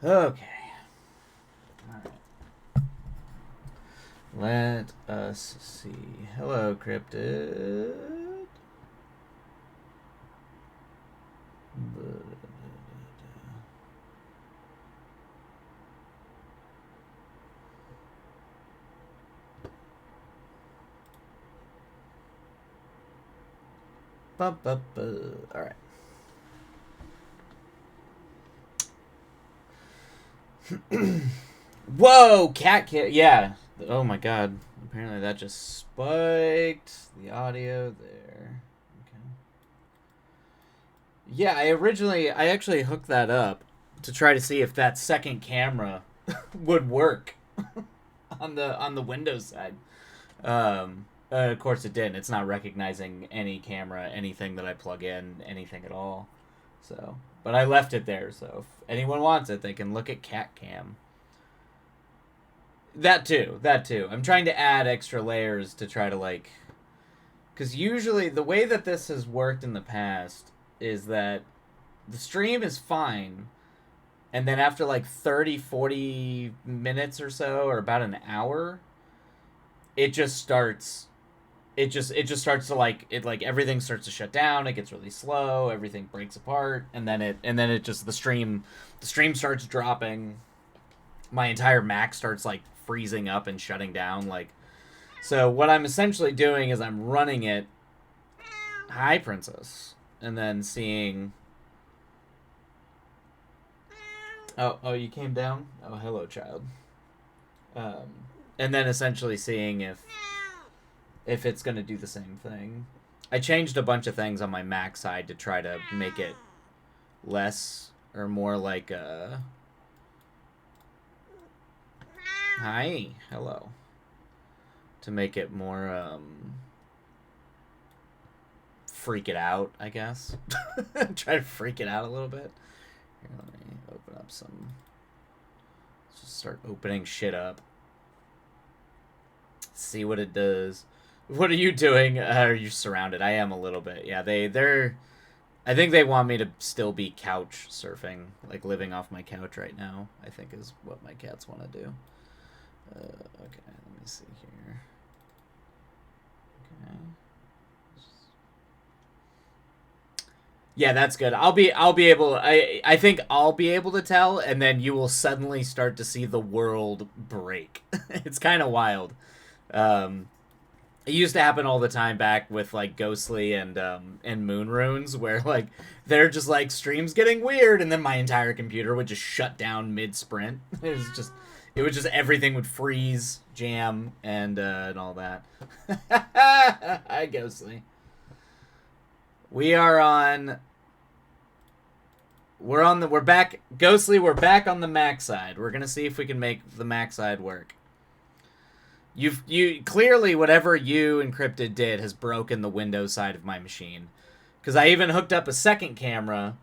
Okay. Alright. Let us see. Hello, Cryptid. Alright. Whoa, cat kid. Yeah. Oh my god. Apparently that just spiked the audio there. Okay. Yeah, I actually hooked that up to try to see if that second camera would work on the Windows side. Of course it didn't. It's not recognizing any camera, anything that I plug in, anything at all. So, but I left it there. So if anyone wants it, they can look at Cat Cam. That too. That too. I'm trying to add extra layers to try to like, because usually the way that this has worked in the past is that the stream is fine, and then after like 30, 40 minutes or so, or about an hour, it just starts it just starts to like it like everything starts to shut down. It gets really slow, everything breaks apart, and then it just the stream starts dropping. My entire Mac starts like freezing up and shutting down. Like, so what I'm essentially doing is I'm running it, hi princess, and then seeing, oh, you came down, oh, hello child. um and then essentially seeing if it's going to do the same thing. I changed a bunch of things on my Mac side to try to make it less or more like hi, hello, to make it more freak it out, I guess. Try to freak it out a little bit. Here, let me open up some. Let's just start opening shit up. See what it does. What are you doing? Are you surrounded? I am a little bit. Yeah, they're. I think they want me to still be couch surfing, like living off my couch right now. I think is what my cats want to do. Okay, let me see here. Okay. Yeah, that's good. I'll be able, I think I'll be able to tell, and then you will suddenly start to see the world break. It's kind of wild. Um, it used to happen all the time back with like Ghostly and Moon Runes, where like they're just like streams getting weird, and then my entire computer would just shut down mid sprint. It was just everything would freeze, jam, and all that. Hi Ghostly. We are on. We're back. Ghostly, we're back on the Mac side. We're gonna see if we can make the Mac side work. You clearly, whatever you encrypted did has broken the Windows side of my machine, because I even hooked up a second camera,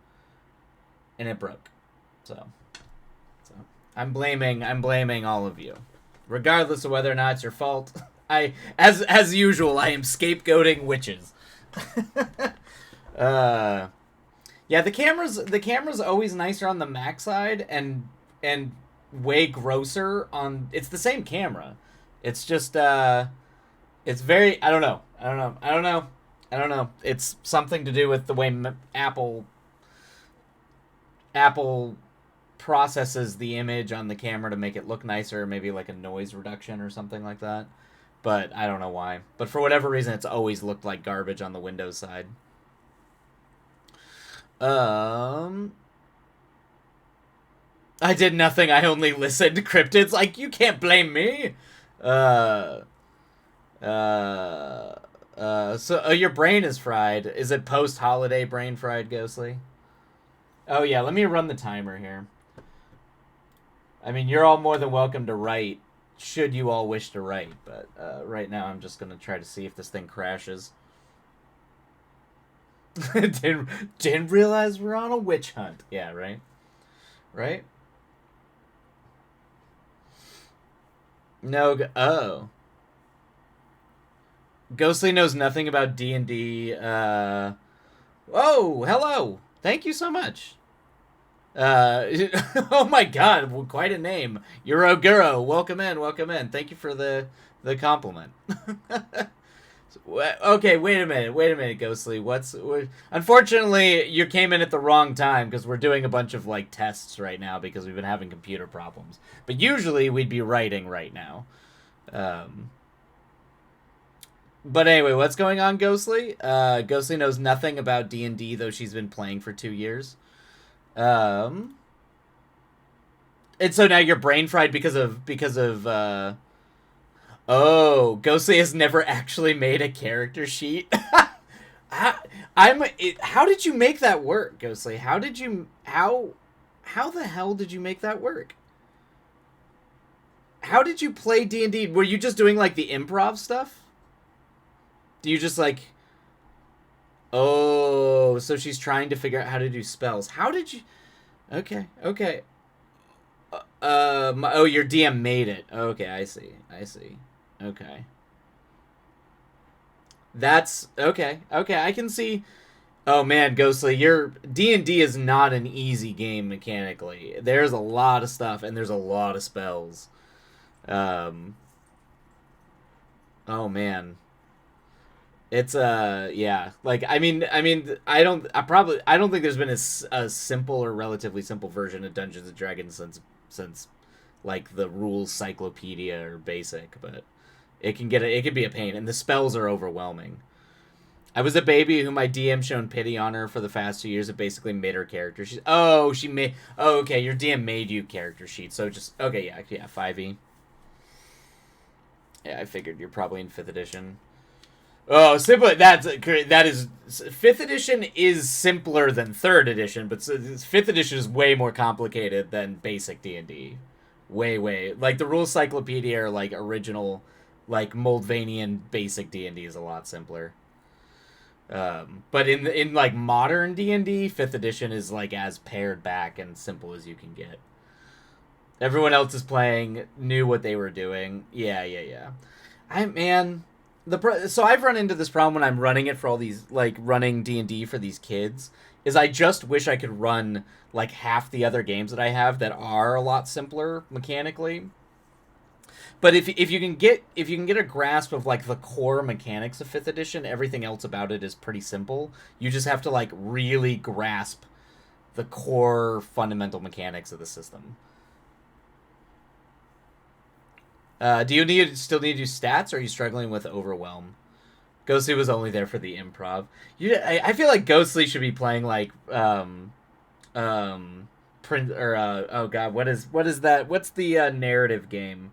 and it broke. So, so I'm blaming all of you, regardless of whether or not it's your fault. As usual, I am scapegoating witches. uh, yeah, the camera's always nicer on the Mac side, and way grosser on. It's the same camera. It's just it's very. I don't know. It's something to do with the way Apple processes the image on the camera to make it look nicer, maybe like a noise reduction or something like that. But I don't know why. But for whatever reason, it's always looked like garbage on the Windows side. Um, I did nothing. I only listened. Cryptids like you can't blame me. Uh, uh, so your brain is fried. Is it post-holiday brain fried, Ghostly? Oh yeah, let me run the timer here. I mean, you're all more than welcome to write, should you all wish to write. But right now, I'm just gonna try to see if this thing crashes. didn't realize we're on a witch hunt. Yeah, right. Right. No. Oh. Ghostly knows nothing about D&D. Oh, hello. Thank you so much. Uh, oh my god, quite a name. Euroguro, welcome in, welcome in. Thank you for the compliment. Okay, wait a minute, Ghostly. Unfortunately, you came in at the wrong time because we're doing a bunch of like tests right now because we've been having computer problems. But usually we'd be writing right now. Um, but anyway, what's going on, Ghostly? Ghostly knows nothing about D&D, though she's been playing for 2 years. Um, and so now you're brain fried because of. Oh, Ghostly has never actually made a character sheet. How did you make that work, Ghostly? How the hell did you make that work? How did you play D&D? Were you just doing like the improv stuff? Do you just like Oh, so she's trying to figure out how to do spells. How did you Okay, okay. Oh, your DM made it. Okay, I see. I see. Okay. That's okay. Okay, I can see. Oh man, Ghostly, your D&D is not an easy game mechanically. There's a lot of stuff and there's a lot of spells. Um oh man. It's yeah. Like I don't think there's been a simple or relatively simple version of Dungeons and Dragons since like the rules cyclopedia or basic, but it can be a pain and the spells are overwhelming. I was a baby who my DM shown pity on her for the past 2 years. It basically made her character. She made. Oh, okay. Your DM made you character sheet. So just okay. Yeah, yeah. 5e. Yeah, I figured you're probably in 5th edition. Oh, simple. That is 5th edition is simpler than 3rd edition, but 5th edition is way more complicated than basic D&D. Way like the rules cyclopedia or like original, like Moldvanian basic D&D is a lot simpler. But in like modern D&D, 5th edition is like as pared back and simple as you can get. Everyone else is playing knew what they were doing. Yeah, yeah, yeah. I man, so I've run into this problem when I'm running it for all these like running D&D for these kids is I just wish I could run like half the other games that I have that are a lot simpler mechanically. But if you can get a grasp of like the core mechanics of 5th edition, everything else about it is pretty simple. You just have to like really grasp the core fundamental mechanics of the system. Do you still need to do stats, or are you struggling with overwhelm? Ghostly was only there for the improv. I feel like Ghostly should be playing like print or oh god, what is that? What's the narrative game?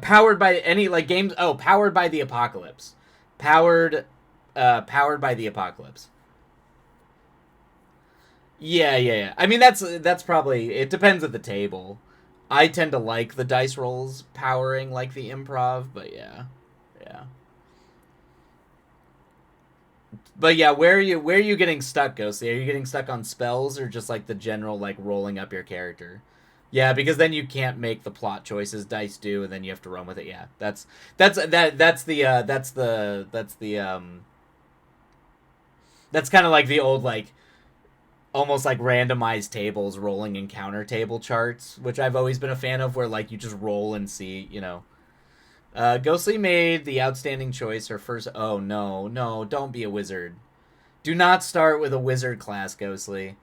Powered by any like games? Oh, powered by the apocalypse. Powered, powered by the apocalypse. Yeah, yeah, yeah. I mean, that's probably it. Depends at the table. I tend to like the dice rolls powering like the improv, but yeah, yeah. But yeah, where are you getting stuck, Ghosty? Are you getting stuck on spells or just like the general like rolling up your character? Yeah, because then you can't make the plot choices dice do, and then you have to run with it. Yeah, that's kind of like the old like almost like randomized tables rolling encounter table charts, which I've always been a fan of, where like you just roll and see, you know. Ghostly made the outstanding choice. Her first. Oh no, no! Don't be a wizard. Do not start with a wizard class, Ghostly.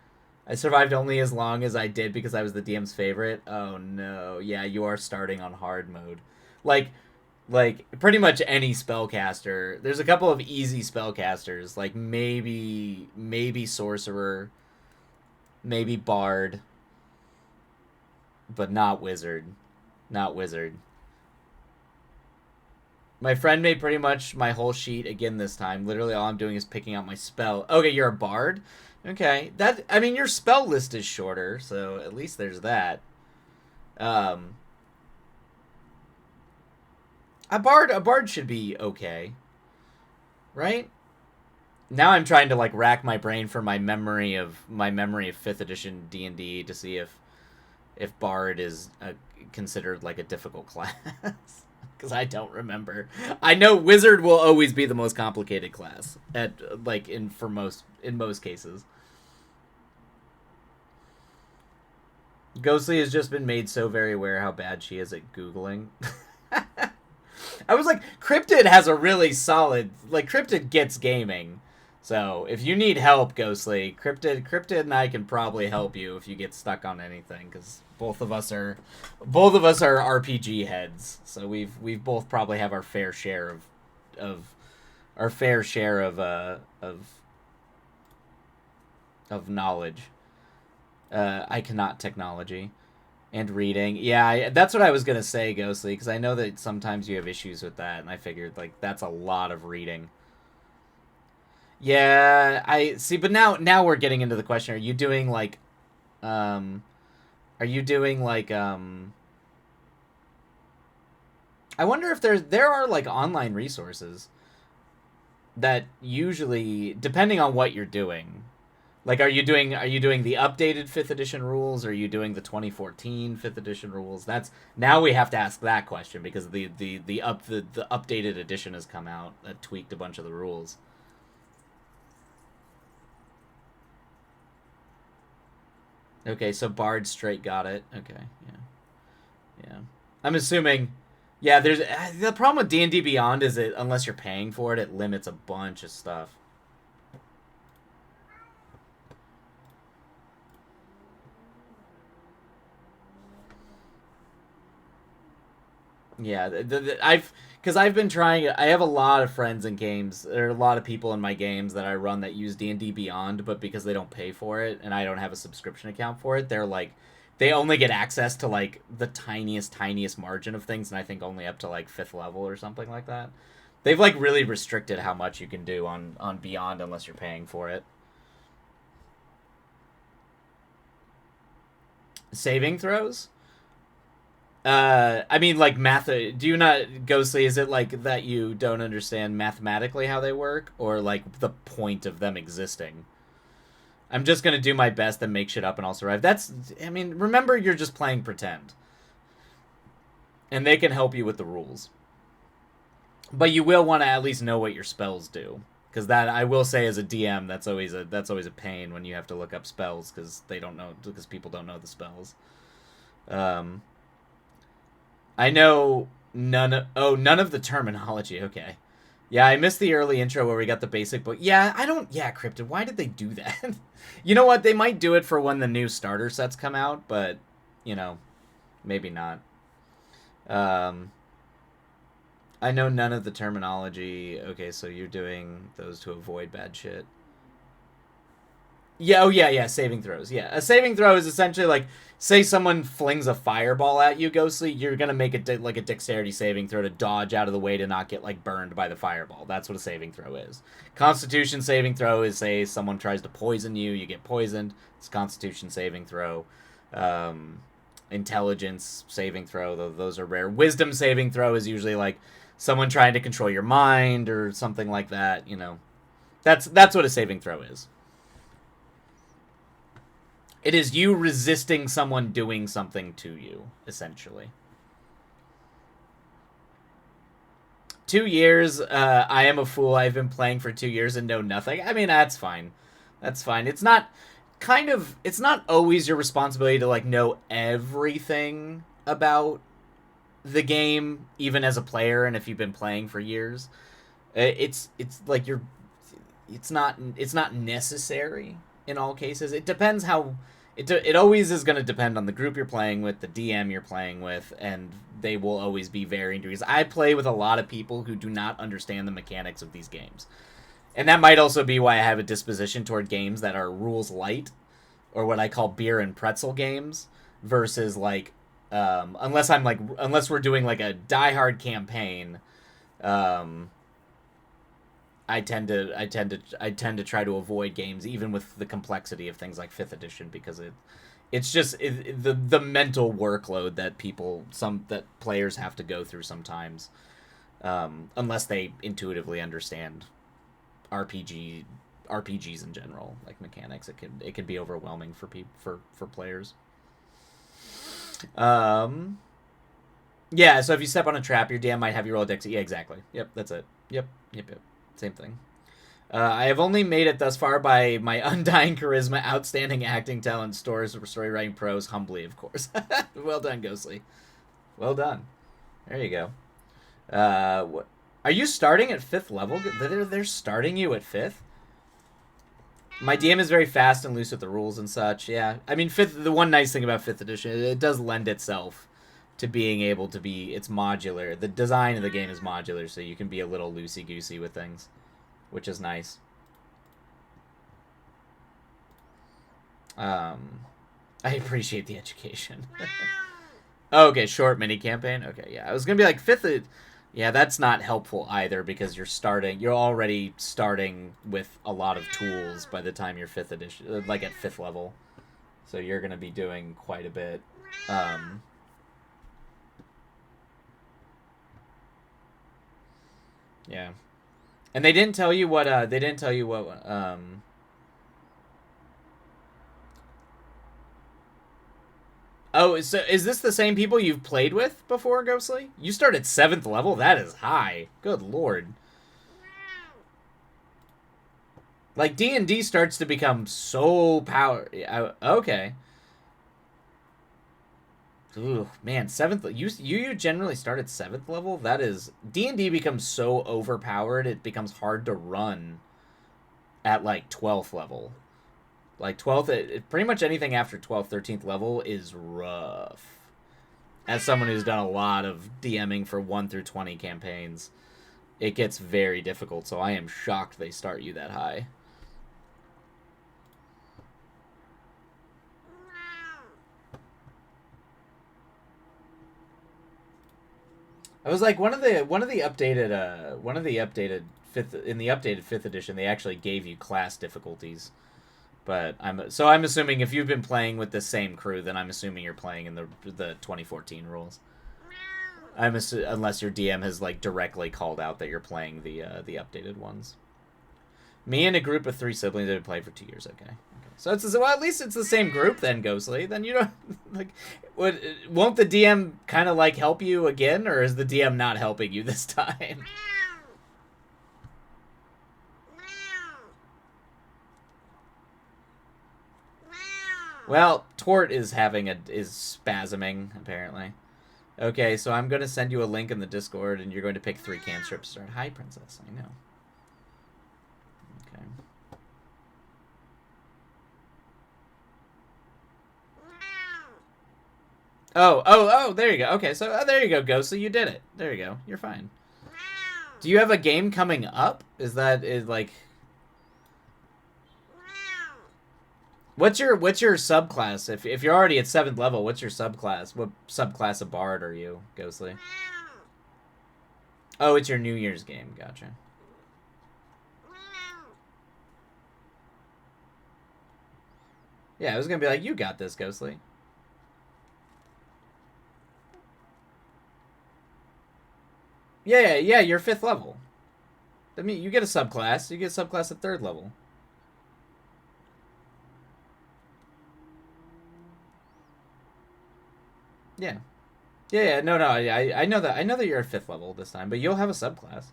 I survived only as long as I did because I was the DM's favorite. Oh no. Yeah, you are starting on hard mode. Like like pretty much any spellcaster. There's a couple of easy spellcasters, like maybe sorcerer, maybe bard, but not wizard. Not wizard. My friend made pretty much my whole sheet again this time. Literally all I'm doing is picking out my spell. Okay, you're a bard? Okay. That I mean your spell list is shorter, so at least there's that. Um a bard should be okay, right? Now I'm trying to like rack my brain for my memory of 5th edition D&D to see if bard is considered like a difficult class. Because I don't remember. I know wizard will always be the most complicated class at like in most cases. Ghostly has just been made so very aware how bad she is at Googling. I was like, Cryptid has a really solid, like, Cryptid gets gaming. So if you need help, Ghostly, Cryptid and I can probably help you if you get stuck on anything, because both of us are RPG heads. So we've both probably have our fair share of our fair share of knowledge. I cannot technology. And reading. Yeah, that's what I was going to say, Ghostly, because I know that sometimes you have issues with that, and I figured, like, that's a lot of reading. Yeah, I see, but now we're getting into the question. Are you doing, like, um, are you doing, like, I wonder if there are, like, online resources that usually, depending on what you're doing, like, are you doing the updated fifth edition rules? Or are you doing the 2014 fifth edition rules? That's now we have to ask that question because the updated edition has come out that tweaked a bunch of the rules. Okay, so Bard straight got it. Okay, yeah, yeah. I'm assuming. Yeah, there's the problem with D&D Beyond is that unless you're paying for it, it limits a bunch of stuff. Yeah, I've been trying. I have a lot of friends in games. There are a lot of people in my games that I run that use D&D Beyond, but because they don't pay for it and I don't have a subscription account for it, they're like they only get access to like the tiniest margin of things, and I think only up to like fifth level or something like that. They've like really restricted how much you can do on Beyond unless you're paying for it. Saving throws? I mean, like math. Do you not, Ghostly? Is it like that you don't understand mathematically how they work, or like the point of them existing? I'm just gonna do my best and make shit up, and I'll survive. That's. I mean, remember, you're just playing pretend, and they can help you with the rules. But you will want to at least know what your spells do, because that I will say as a DM, that's always a pain when you have to look up spells because people don't know the spells. Um, I know none of the terminology. Okay. Yeah, I missed the early intro where we got the basic book. Yeah, I don't yeah, Cryptid, why did they do that? You know what? They might do it for when the new starter sets come out, but you know, maybe not. Um I know none of the terminology. Okay, so you're doing those to avoid bad shit. Yeah, oh yeah, saving throws. Yeah, a saving throw is essentially like, say someone flings a fireball at you, Ghostly, you're gonna make it like a dexterity saving throw to dodge out of the way to not get like burned by the fireball. That's what a saving throw is. Constitution saving throw is, say someone tries to poison you, you get poisoned. It's Constitution saving throw. Um, Intelligence saving throw, those are rare. Wisdom saving throw is usually like someone trying to control your mind or something like that. You know, that's what a saving throw is. It is you resisting someone doing something to you, essentially. 2 years. I am a fool. I've been playing for 2 years and know nothing. I mean, that's fine. That's fine. It's not It's not always your responsibility to like know everything about the game, even as a player, and if you've been playing for years. It's like you're it's not necessary in all cases. It depends how it always is going to depend on the group you're playing with, the DM you're playing with, and they will always be varying degrees. I play with a lot of people who do not understand the mechanics of these games. And that might also be why I have a disposition toward games that are rules light, or what I call beer and pretzel games, versus like unless we're doing like a diehard campaign. um I tend to try to avoid games even with the complexity of things like fifth edition, because it's just the mental workload that players have to go through sometimes, unless they intuitively understand RPG RPGs in general, like mechanics. It can be overwhelming for people for players. Um, yeah. So if you step on a trap, your DM might have you roll a dex. Yeah, exactly. Yep, that's it. Yep. Same thing. I have only made it thus far by my undying charisma, outstanding acting talent, story writing prose, humbly, of course. Well done, Ghostly. Well done. There you go. What? Are you starting at 5th level? They're starting you at 5th? My DM is very fast and loose with the rules and such. Yeah, I mean, the one nice thing about 5th edition, it does lend itself to being able to be, it's modular. The design of the game is modular, so you can be a little loosey-goosey with things, which is nice. I appreciate the education. Okay, short mini campaign. Okay, yeah, I was gonna be like 5th. Yeah, that's not helpful either because you're already starting with a lot of tools by the time you're 5th edition, like at 5th level. So you're gonna be doing quite a bit. Yeah, and they didn't tell you what. Oh, so is this the same people you've played with before, Ghostly? You start at 7th level? That is high. Good lord. Like, D&D starts to become so okay. Ooh, man, 7th... You generally start at 7th level? That is... D&D becomes so overpowered, it becomes hard to run at, like, 12th level. Like, 12th... pretty much anything after 12th, 13th level is rough. As someone who's done a lot of DMing for 1 through 20 campaigns, it gets very difficult, so I am shocked they start you that high. I was like, one of the updated 5th edition, they actually gave you class difficulties. But I'm assuming if you've been playing with the same crew, then I'm assuming you're playing in the 2014 rules. Unless your DM has like directly called out that you're playing the updated ones. Me and a group of 3 siblings that have played for 2 years. Okay. So at least it's the same group then, Ghostly. Then you don't like. Won't the DM kind of like help you again, or is the DM not helping you this time? Well, Tort is spasming apparently. Okay, so I'm gonna send you a link in the Discord, and you're going to pick 3 cantrips. Start. Hi, Princess. I know. Okay. Oh, there you go. Okay, so there you go, Ghostly. You did it. There you go. You're fine. Do you have a game coming up? Is like... What's your subclass? If you're already at 7th level, what's your subclass? What subclass of Bard are you, Ghostly? Oh, it's your New Year's game. Gotcha. Yeah, I was gonna be like, you got this, Ghostly. Yeah, you're 5th level. I mean, you get a subclass. You get a subclass at 3rd level. Yeah. Yeah, no, I know that. I know that you're at 5th level this time, but you'll have a subclass.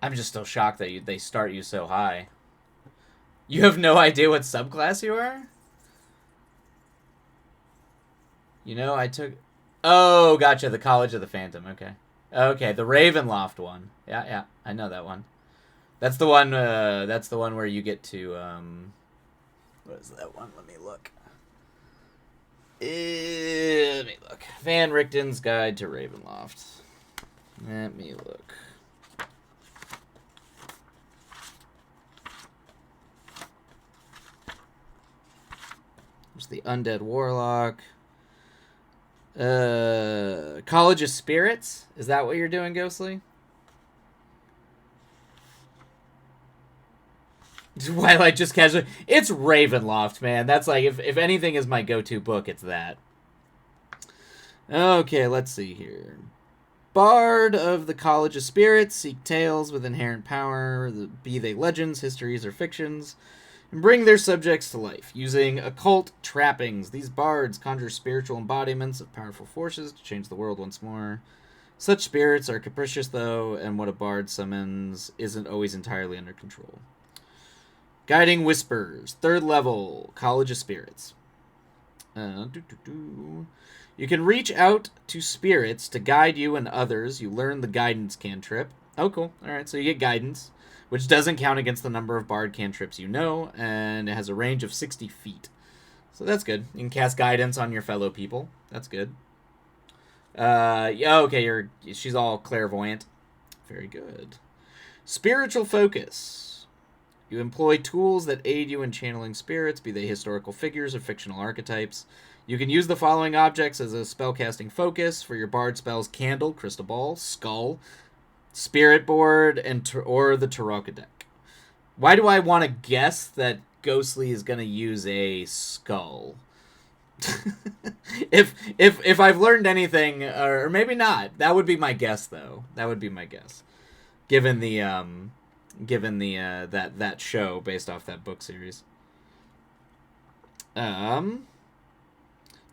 I'm just still shocked that they start you so high. You have no idea what subclass you are? You know, I took... Oh, gotcha, the College of the Phantom, okay. Okay, the Ravenloft one. Yeah, I know that one. That's the one where you get to, what is that one? Let me look. Let me look. Van Richten's Guide to Ravenloft. Let me look. There's the Undead Warlock. College of Spirits? Is that what you're doing, Ghostly? Twilight just casually. It's Ravenloft, man. That's like, if anything is my go-to book, it's that. Okay, let's see here. Bard of the College of Spirits. Seek tales with inherent power, be they legends, histories, or fictions. and bring their subjects to life. Using occult trappings, these bards conjure spiritual embodiments of powerful forces to change the world once more. Such spirits are capricious, though, and what a bard summons isn't always entirely under control. Guiding Whispers, 3rd level, College of Spirits. You can reach out to spirits to guide you and others. You learn the guidance cantrip. Oh, cool. Alright, so you get guidance, which doesn't count against the number of bard cantrips you know, and it has a range of 60 feet. So that's good. You can cast guidance on your fellow people. That's good. Yeah, okay, she's all clairvoyant. Very good. Spiritual focus. You employ tools that aid you in channeling spirits, be they historical figures or fictional archetypes. You can use the following objects as a spellcasting focus for your bard spells: Candle, Crystal Ball, Skull, Spirit Board, or the Tarokka deck. Why do I want to guess that Ghostly is going to use a skull? if I've learned anything, or maybe not, that would be my guess, though. That would be my guess, given the that show based off that book series.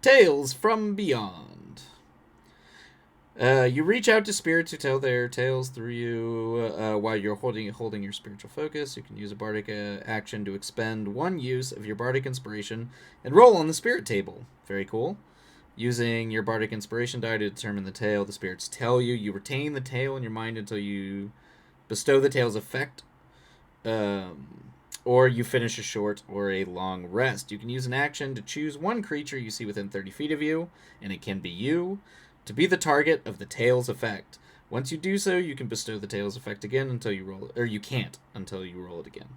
Tales from Beyond. You reach out to spirits who tell their tales through you while you're holding your spiritual focus. You can use a bardic action to expend 1 use of your bardic inspiration and roll on the spirit table. Very cool. Using your bardic inspiration die to determine the tale the spirits tell you. You retain the tale in your mind until you bestow the tale's effect, or you finish a short or a long rest. You can use an action to choose 1 creature you see within 30 feet of you, and it can be you, to be the target of the tale's effect. Once you do so, you can bestow the tale's effect again until you roll it, or you can't until you roll it again.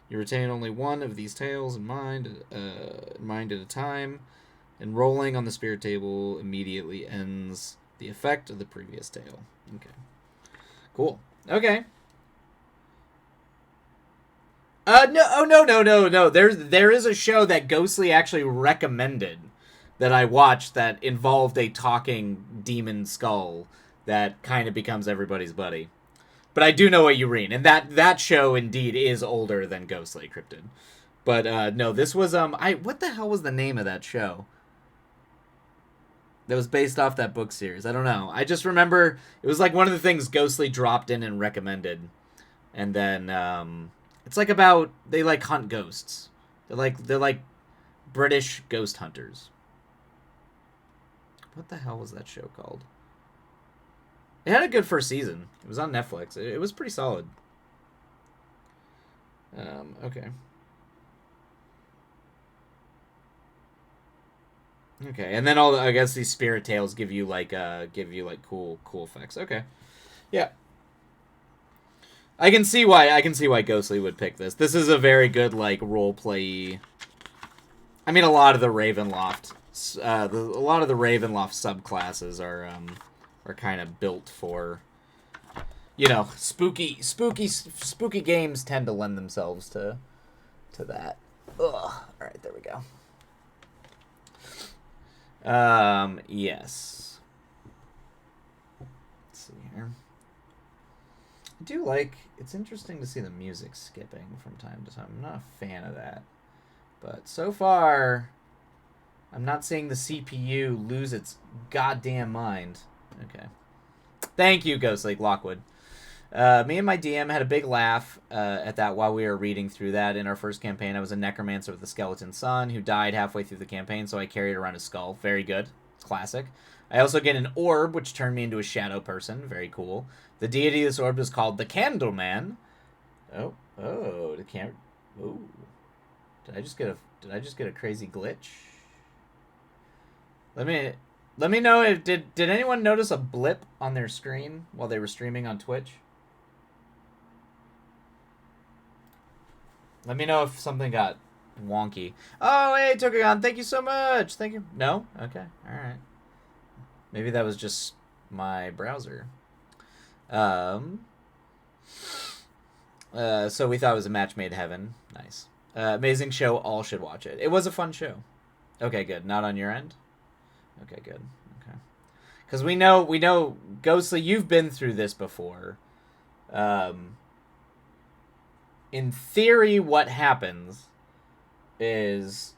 You retain only 1 of these tales in mind at a time, and rolling on the spirit table immediately ends the effect of the previous tale. Okay. Cool. Okay. No. There is a show that Ghostly actually recommended that I watched that involved a talking demon skull that kind of becomes everybody's buddy. But I do know what you mean, and that show indeed is older than Ghostly Cryptid. But no, this was what the hell was the name of that show? That was based off that book series. I don't know. I just remember it was like one of the things Ghostly dropped in and recommended. And then it's like about they like hunt ghosts. They're like British ghost hunters. What the hell was that show called? It had a good first season. It was on Netflix. It was pretty solid. Okay. Okay, and then I guess these spirit tales give you like cool effects. Okay. Yeah. I can see why Ghostly would pick this. This is a very good like role play. I mean, a lot of the Ravenloft subclasses are kind of built for, spooky games tend to lend themselves to that. Ugh. All right, there we go. Yes. Let's see here. I do like, it's interesting to see the music skipping from time to time. I'm not a fan of that. But so far, I'm not seeing the CPU lose its goddamn mind. Okay. Thank you, Ghost Lake Lockwood. Me and my DM had a big laugh at that while we were reading through that. In our first campaign, I was a necromancer with a skeleton son who died halfway through the campaign, so I carried around his skull. Very good. Classic. I also get an orb, which turned me into a shadow person. Very cool. The deity of this orb is called the Candleman. Oh, the camera. Oh, did I just get a crazy glitch? Let me know if did anyone notice a blip on their screen while they were streaming on Twitch? Let me know if something got wonky. Oh, hey, Tokagon, thank you so much. Thank you. No? Okay. All right. Maybe that was just my browser. So we thought it was a match made in heaven. Nice. Amazing show. All should watch it. It was a fun show. Okay, good. Not on your end? Okay, good. Okay. Because we know, Ghostly, you've been through this before. In theory, what happens is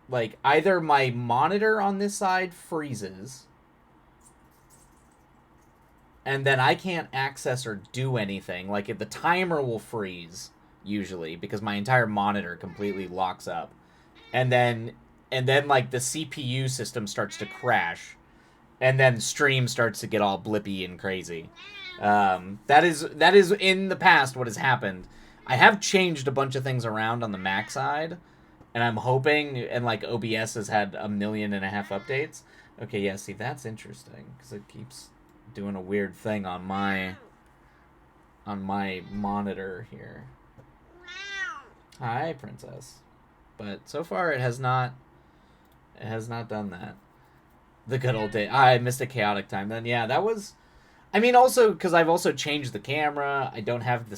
like either my monitor on this side freezes and then I can't access or do anything. Like if the timer will freeze usually because my entire monitor completely locks up. And then like the CPU system starts to crash. And then stream starts to get all blippy and crazy. That is in the past what has happened. I have changed a bunch of things around on the Mac side, and I'm hoping, and like OBS has had 1.5 million updates. Okay, yeah, see, that's interesting because it keeps doing a weird thing on my monitor here. Hi, princess. But so far it has not done that. The good old day. I missed a chaotic time. Then yeah, that was. I mean, also because I've also changed the camera. I don't have the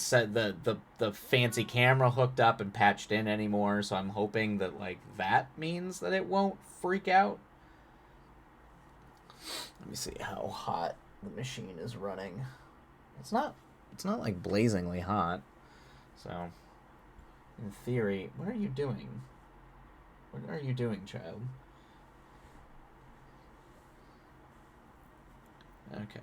fancy camera hooked up and patched in anymore. So I'm hoping that like that means that it won't freak out. Let me see how hot the machine is running. It's not like blazingly hot. So in theory, what are you doing? What are you doing, child? Okay.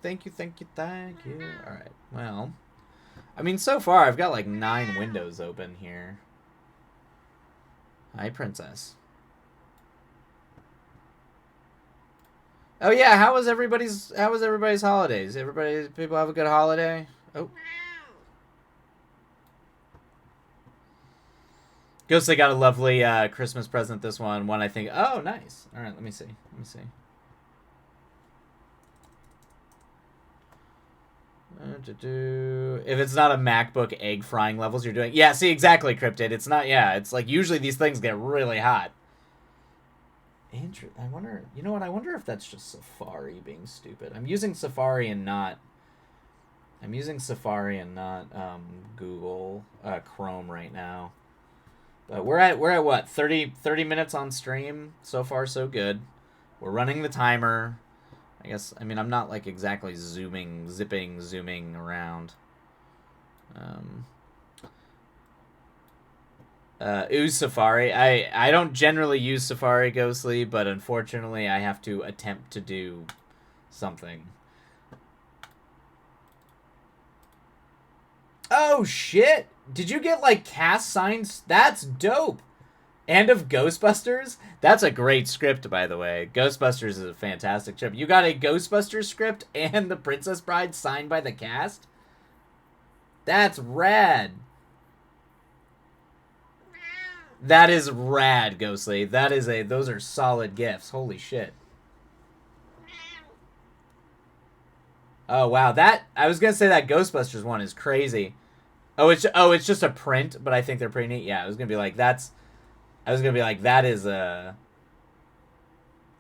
Thank you. All right. Well, I mean, so far I've got like 9 windows open here. Hi, princess. Oh yeah, how was everybody's holidays? People have a good holiday? Oh. Ghostly got a lovely Christmas present this one. One I think, oh, nice. All right, let me see. If it's not a MacBook egg frying levels you're doing. Yeah, see, exactly, Cryptid. It's not, yeah, it's like usually these things get really hot. I wonder, you know what? I wonder if that's just Safari being stupid. I'm using Safari and not Google Chrome right now. But we're at what? 30 minutes on stream. So far so good. We're running the timer. I guess, I mean, I'm not like exactly zooming around. Use Safari. I don't generally use Safari, Ghostly, but unfortunately I have to attempt to do something. Oh shit! Did you get like cast signs? That's dope. And of Ghostbusters? That's a great script, by the way. Ghostbusters is a fantastic script. You got a Ghostbusters script and The Princess Bride signed by the cast? That's rad. That is rad, Ghostly. Those are solid gifts. Holy shit. Oh wow, I was gonna say that Ghostbusters one is crazy. Oh, it's just a print, but I think they're pretty neat. Yeah, I was gonna be like that is a.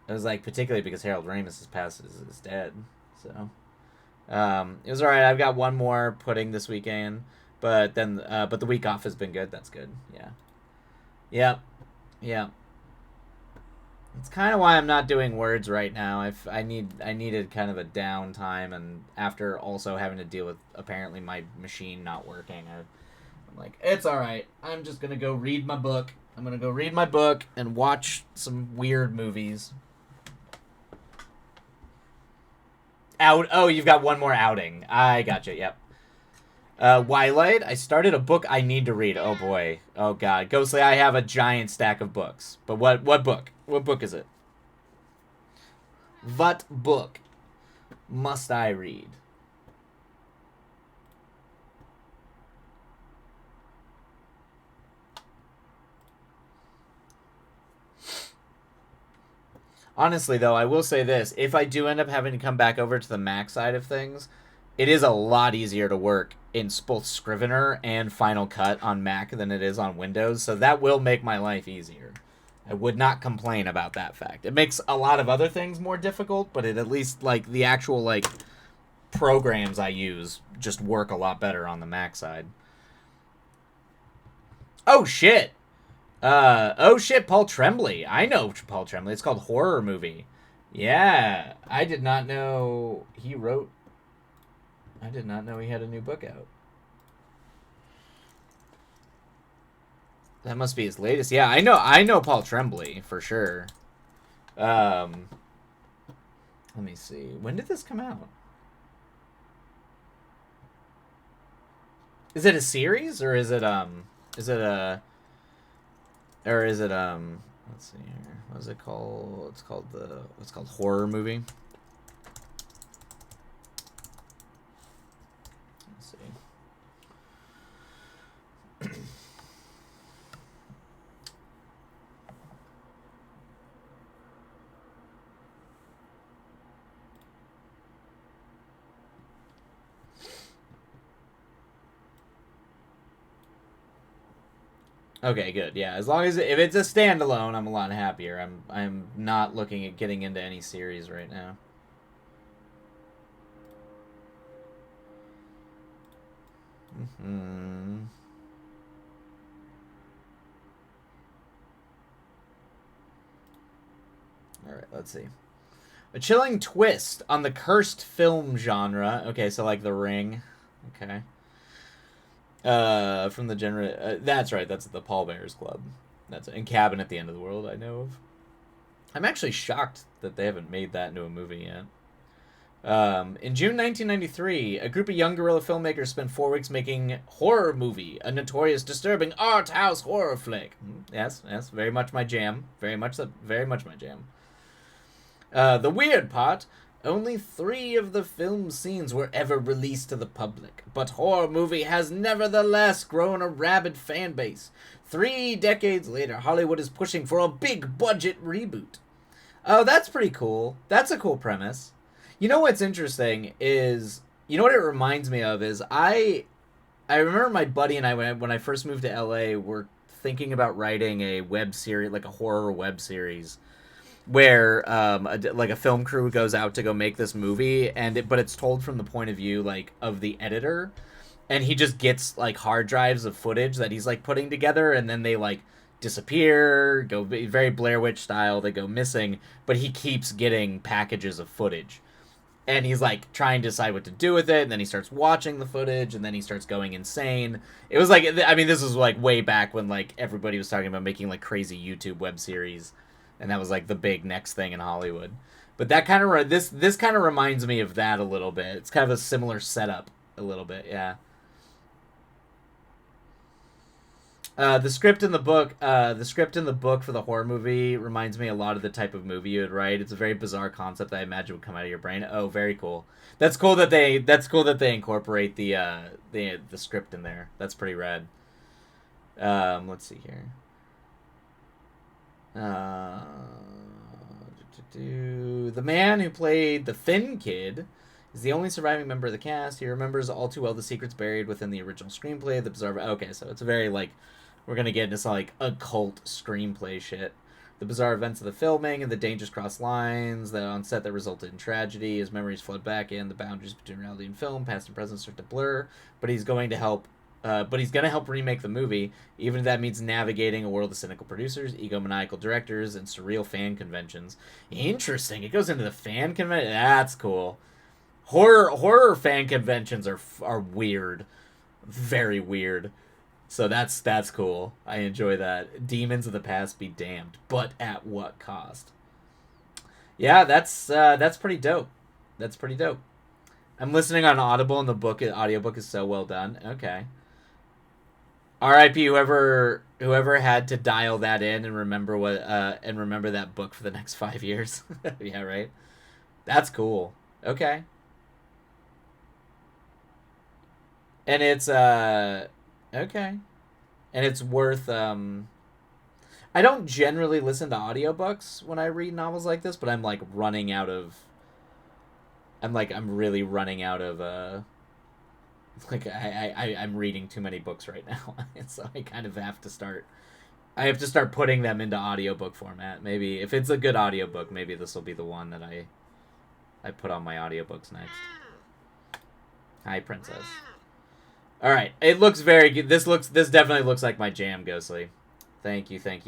It was like particularly because Harold Ramis is dead, so it was all right. I've got one more pudding this weekend, but the week off has been good. That's good. Yeah. It's kind of why I'm not doing words right now. I needed kind of a downtime, and after also having to deal with apparently my machine not working, I'm like, it's all right. I'm just gonna go read my book. I'm gonna go read my book and watch some weird movies. Oh, you've got one more outing. I gotcha. Yep. Twilight. I started a book I need to read. Oh boy. Oh god. Ghostly, I have a giant stack of books. But what book? What book is it? What book must I read? Honestly, though, I will say this. If I do end up having to come back over to the Mac side of things, it is a lot easier to work in both Scrivener and Final Cut on Mac than it is on Windows, so that will make my life easier. I would not complain about that fact. It makes a lot of other things more difficult, but it at least, like, the actual, like, programs I use just work a lot better on the Mac side. Oh, shit! Paul Tremblay. I know Paul Tremblay. It's called Horror Movie. Yeah, I did not know he wrote... I did not know he had a new book out. That must be his latest. Yeah, I know Paul Tremblay for sure. Let me see. When did this come out? Is it a series or is it let's see here. What is it called? It's called horror movie. Let's see. Okay, good. Yeah, as long as if it's a standalone, I'm a lot happier. I'm not looking at getting into any series right now. Mm-hmm. All right, let's see. A chilling twist on the cursed film genre. Okay, so like The Ring. Okay. From the genre. That's right. That's the Paul Bear's Club. That's and Cabin at the End of the World. I know of. I'm actually shocked that they haven't made that into a movie yet. In June 1993, a group of young guerrilla filmmakers spent 4 weeks making Horror Movie, a notorious, disturbing art house horror flick. Yes, very much my jam. Very much my jam. The weird part. Only 3 of the film's scenes were ever released to the public, but Horror Movie has nevertheless grown a rabid fan base. 3 decades later, Hollywood is pushing for a big budget reboot. Oh, that's pretty cool. That's a cool premise. You know what's interesting is, you know what it reminds me of is I remember my buddy and I when I first moved to LA were thinking about writing a web series, like a horror web series where a film crew goes out to go make this movie but it's told from the point of view like of the editor, and he just gets like hard drives of footage that he's like putting together, and then they like disappear, go very Blair Witch style, they go missing, but he keeps getting packages of footage. And he's like trying to decide what to do with it, and then he starts watching the footage, and then he starts going insane. It was like, I mean, this was like way back when like everybody was talking about making like crazy YouTube web series, and that was like the big next thing in Hollywood. But that kind of this kind of reminds me of that a little bit. It's kind of a similar setup a little bit, yeah. The script in the book for the horror movie reminds me a lot of the type of movie you would write. It's a very bizarre concept that I imagine would come out of your brain. Oh, very cool. That's cool that they incorporate the script in there. That's pretty rad. Let's see here. The man who played the Finn Kid is the only surviving member of the cast. He remembers all too well the secrets buried within the original screenplay. The bizarre. Okay, so it's a very like, we're gonna get into some like occult screenplay shit. The bizarre events of the filming and the dangerous cross lines that on set that resulted in tragedy. His memories flood back in. The boundaries between reality and film, past and present, start to blur. But he's going to help. But he's going to help remake the movie, even if that means navigating a world of cynical producers, egomaniacal directors, and surreal fan conventions. Interesting. It goes into the fan convention. That's cool. Horror fan conventions are weird, very weird. So that's cool. I enjoy that. Demons of the past be damned, but at what cost? Yeah, that's pretty dope. That's pretty dope. I'm listening on Audible, and the audiobook is so well done. Okay. R.I.P. whoever had to dial that in and remember that book for the next 5 years. Yeah, right. That's cool. Okay. And it's okay. And it's worth I don't generally listen to audiobooks when I read novels like this, but I'm like running out of I'm really running out of like I'm reading too many books right now. And so I kind of have to start putting them into audiobook format. Maybe if it's a good audiobook, maybe this will be the one that I put on my audiobooks next. Hi, Princess. All right, it looks very good. This definitely looks like my jam, Ghostly. Thank you. Okay.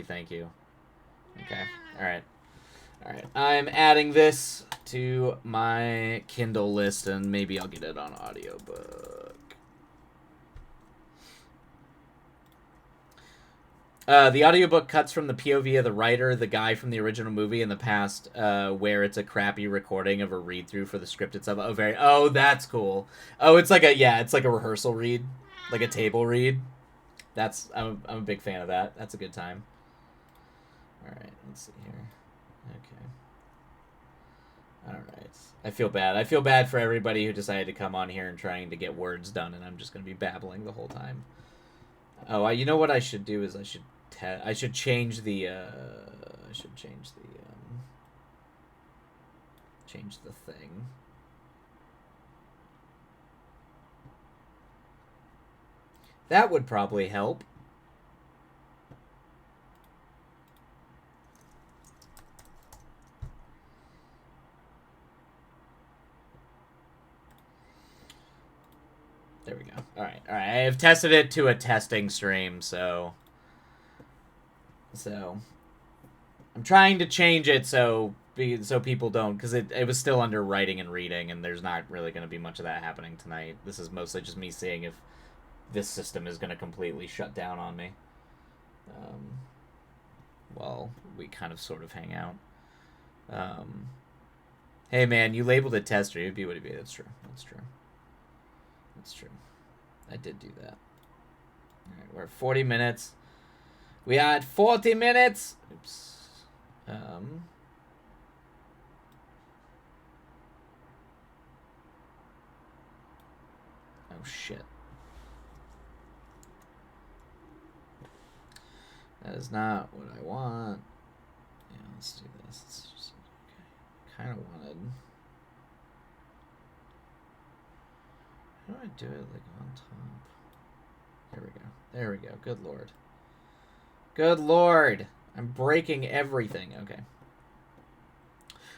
All right. Alright, I'm adding this to my Kindle list, and maybe I'll get it on audiobook. The audiobook cuts from the POV of the writer, the guy from the original movie in the past, where it's a crappy recording of a read-through for the script itself. Oh, that's cool. Oh, it's like a rehearsal read, like a table read. I'm a big fan of that. That's a good time. Alright, let's see here. Okay. Alright. I feel bad. I feel bad for everybody who decided to come on here and trying to get words done, and I'm just going to be babbling the whole time. Oh, you know what I should do is I should change the change the thing. That would probably help. There we go. All right. I have tested it to a testing stream, so I'm trying to change it so people don't, because it was still under writing and reading, and there's not really going to be much of that happening tonight. This is mostly just me seeing if this system is going to completely shut down on me. Well, we kind of sort of hang out. Hey man, you labeled it tester. It'd be what it'd be. That's true. That's true. That's true. I did do that. Alright, we're at 40 minutes. We are at 40 minutes. Oops. Oh shit. That is not what I want. Yeah, let's do this. Let's just, okay. Kind of wanted. How do I do it, like, on top? There we go. There we go. Good lord. Good lord! I'm breaking everything. Okay.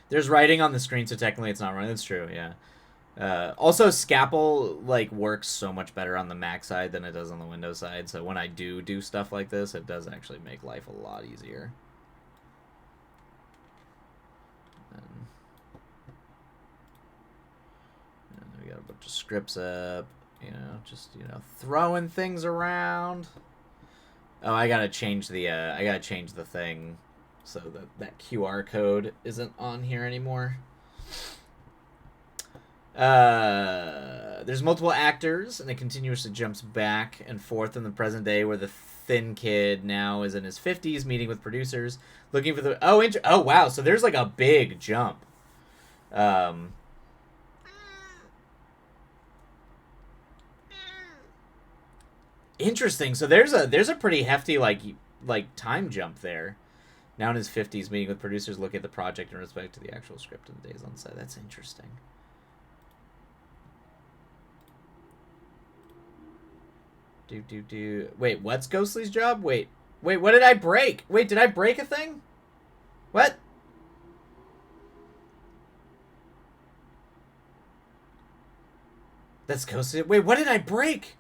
There's writing on the screen, so technically it's not running. That's true, yeah. Also, Scapple, like, works so much better on the Mac side than it does on the Windows side, so when I do stuff like this, it does actually make life a lot easier. And we got a bunch of scripts up, just, throwing things around. Oh, I gotta change the thing so that QR code isn't on here anymore. There's multiple actors, and it continuously jumps back and forth in the present day, where the thin kid now is in his 50s, meeting with producers, looking for the... Oh, wow, so there's, like, a big jump. Interesting. So there's a pretty hefty, like time jump there. Now in his 50s, meeting with producers, looking at the project in respect to the actual script and the days on set. That's interesting. Wait, what's Ghostly's job? Wait, what did I break? Wait, did I break a thing? What? That's Ghostly. Wait, what did I break?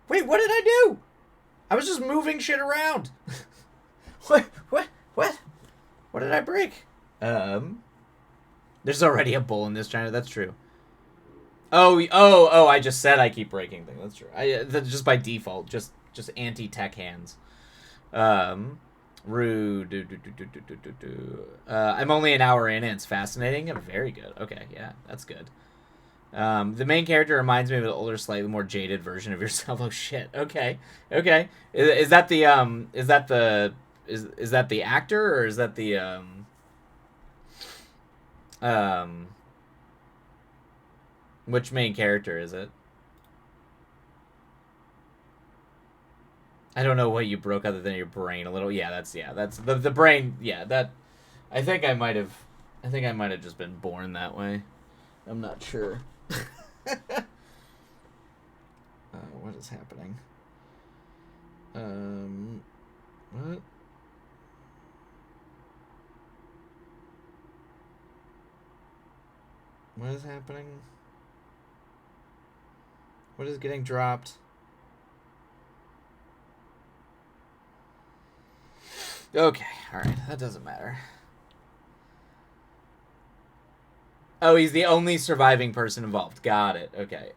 Wait, what did I do? I was just moving shit around. What? What did I break? There's already a bull in this China. That's true. Oh, I just said I keep breaking things. That's true. That's just by default. Just anti-tech hands. Rude. I'm only an hour in and it's fascinating. Very good. Okay, yeah, that's good. The main character reminds me of an older, slightly more jaded version of yourself. Oh shit. Okay. Is that the actor, or is that the which main character is it? I don't know what you broke other than your brain a little. That's the brain. Yeah, that I think I might have just been born that way. I'm not sure. What is happening? What? What is happening? What is getting dropped? Okay, alright, that doesn't matter. Oh, he's the only surviving person involved. Got it. Okay.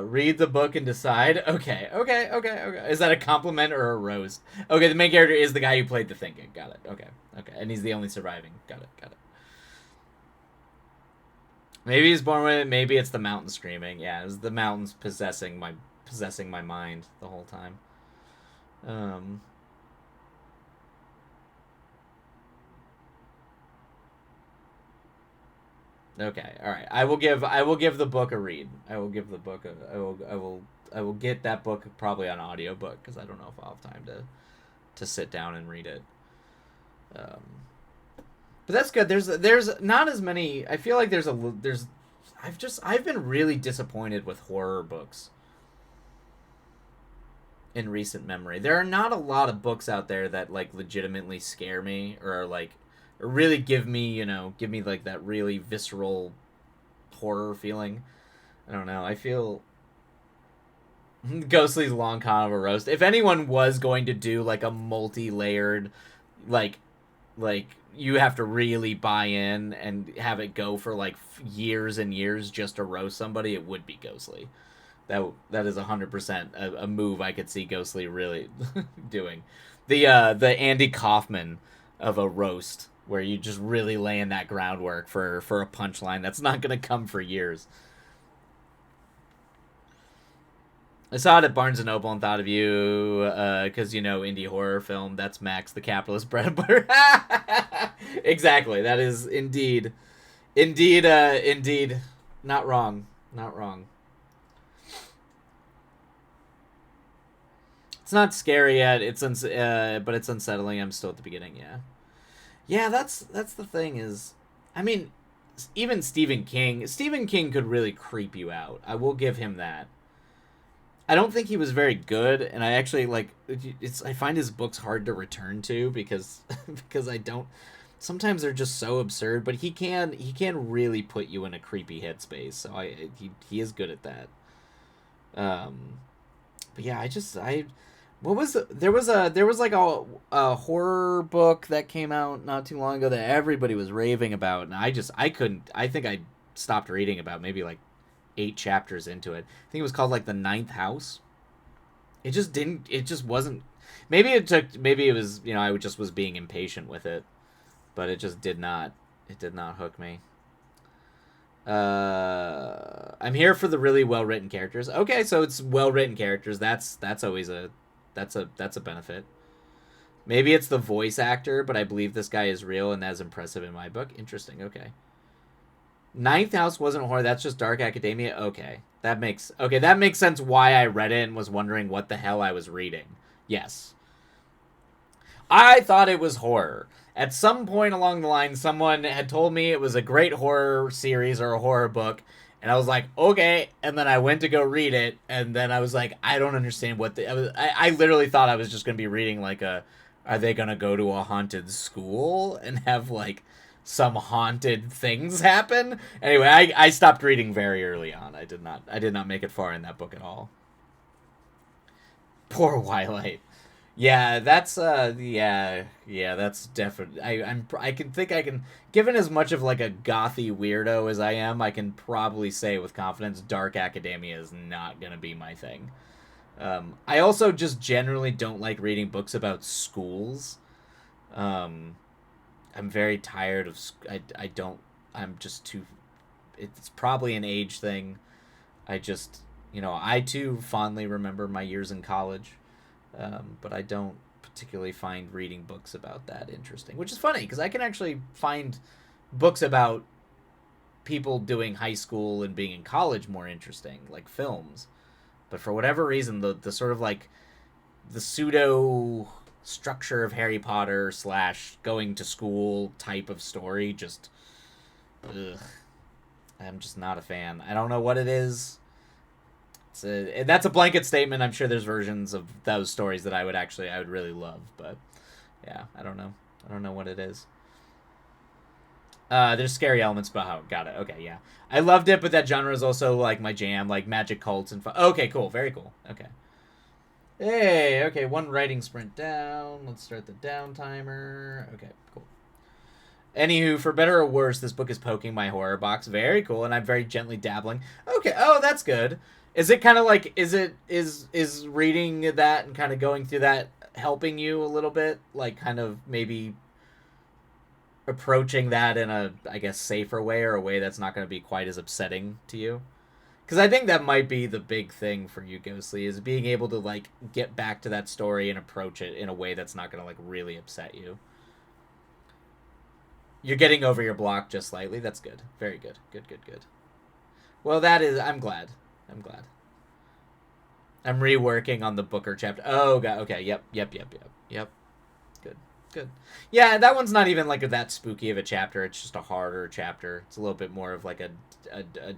Read the book and decide. Okay. Okay. Okay. Okay. Is that a compliment or a roast? Okay, the main character is the guy who played the thinking. Got it. Okay. Okay. And he's the only surviving. Got it. Got it. Maybe he's born with it. Maybe it's the mountain screaming. Yeah, it was the mountains possessing my mind the whole time. Um. Okay, all right. I will give the book a read. I will give the book a I will get that book probably on audiobook because I don't know if I'll have time to sit down and read it. Um, but that's good. There's not as many. I feel like there's I've been really disappointed with horror books in recent memory. There are not a lot of books out there that like legitimately scare me or like or really give me like that really visceral horror feeling. I don't know. I feel Ghostly's Long Con of a Roast. If anyone was going to do like a multi-layered like like you have to really buy in and have it go for like years and years just to roast somebody, it would be Ghostly. That is 100% a move I could see Ghostly really doing. The Andy Kaufman of a roast where you just really laying that groundwork for a punchline that's not gonna come for years. I saw it at Barnes and Noble and thought of you because indie horror film. That's Max, the capitalist bread and butter. Exactly. That is indeed, not wrong, not wrong. It's not scary yet. But it's unsettling. I'm still at the beginning. Yeah, yeah. That's the thing is, I mean, even Stephen King. Stephen King could really creep you out. I will give him that. I don't think he was very good, and I actually like it's. I find his books hard to return to because because I don't. Sometimes they're just so absurd, but he can really put you in a creepy headspace. So he is good at that. Um, but yeah, I what was there was like a horror book that came out not too long ago that everybody was raving about, and I couldn't. I think I stopped reading about maybe like 8 chapters into it. I think it was called like The Ninth House. It just didn't. It just wasn't. Maybe it took. Maybe it was. I just was being impatient with it, but it just did not. It did not hook me. I'm here for the really well written characters. Okay, so it's well written characters. That's always a benefit. Maybe it's the voice actor, but I believe this guy is real and that's impressive in my book. Interesting. Okay. Ninth House wasn't horror. That's just dark academia. Okay, that makes sense. Why I read it and was wondering what the hell I was reading. Yes, I thought it was horror. At some point along the line, someone had told me it was a great horror series or a horror book, and I was like, okay. And then I went to go read it, and then I was like, I don't understand what I literally thought I was just gonna be reading like are they gonna go to a haunted school and have like some haunted things happen? Anyway, I stopped reading very early on. I did not make it far in that book at all. Poor Twilight. Yeah, that's yeah, that's definitely. I can think I can, given as much of like a gothy weirdo as I am, I can probably say with confidence, dark academia is not gonna be my thing. I also just generally don't like reading books about schools. Um, I'm very tired of. I don't. I'm just too. It's probably an age thing. I just, I too fondly remember my years in college, but I don't particularly find reading books about that interesting, which is funny because I can actually find books about people doing high school and being in college more interesting, like films. But for whatever reason, the sort of like the pseudo structure of Harry Potter slash going to school type of story just, ugh, I'm just not a fan. I don't know what it is. That's a blanket statement. I'm sure there's versions of those stories that I would really love, but yeah, I don't know. I don't know what it is. There's scary elements, but how got it. Okay, yeah, I loved it, but that genre is also like my jam, like magic cults and okay, cool, very cool. Okay, hey, okay, one writing sprint down. Let's start the down timer. Okay, cool. Anywho, for better or worse, this book is poking my horror box. Very cool, and I'm very gently dabbling. Okay, oh, that's good. Is it kind of like, is reading that and kind of going through that helping you a little bit? Like, kind of maybe approaching that in a, I guess, safer way, or a way that's not going to be quite as upsetting to you? Because I think that might be the big thing for you, Ghostly, is being able to, like, get back to that story and approach it in a way that's not going to, like, really upset you. You're getting over your block just slightly. That's good. Very good. Good, good, good. Well, that is... I'm glad. I'm glad. I'm reworking on the Booker chapter. Oh, God. Okay. Yep. Yep. Good. Good. Yeah, that one's not even, like, that spooky of a chapter. It's just a harder chapter. It's a little bit more of, like, a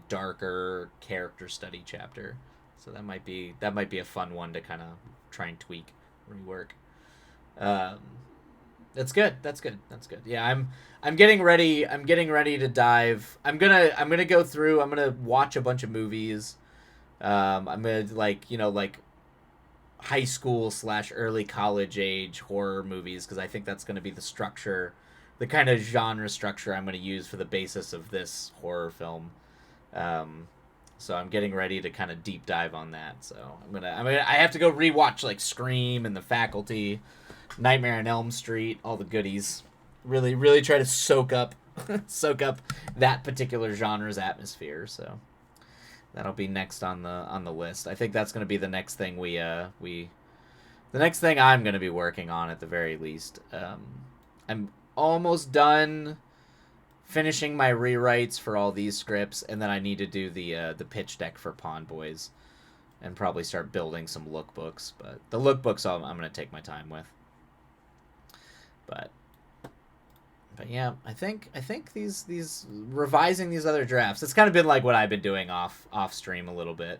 darker character study chapter. So that might be a fun one to kind of try and tweak, rework. That's good. That's good. That's good. Yeah, I'm getting ready. I'm getting ready to dive. I'm gonna go through. I'm gonna watch a bunch of movies. I'm gonna like high school / early college age horror movies, because I think that's gonna be the structure, the kind of genre structure I'm gonna use for the basis of this horror film. So I'm getting ready to kind of deep dive on that. So I have to go rewatch like Scream and The Faculty, Nightmare on Elm Street, all the goodies. Really try to soak up that particular genre's atmosphere. So that'll be next on the list. I think that's going to be the next thing the next thing I'm going to be working on at the very least. I'm almost done finishing my rewrites for all these scripts, and then I need to do the pitch deck for Pawn Boys and probably start building some lookbooks. But the lookbooks I'm going to take my time with. But yeah, I think these revising these other drafts, it's kind of been like what I've been doing off stream a little bit,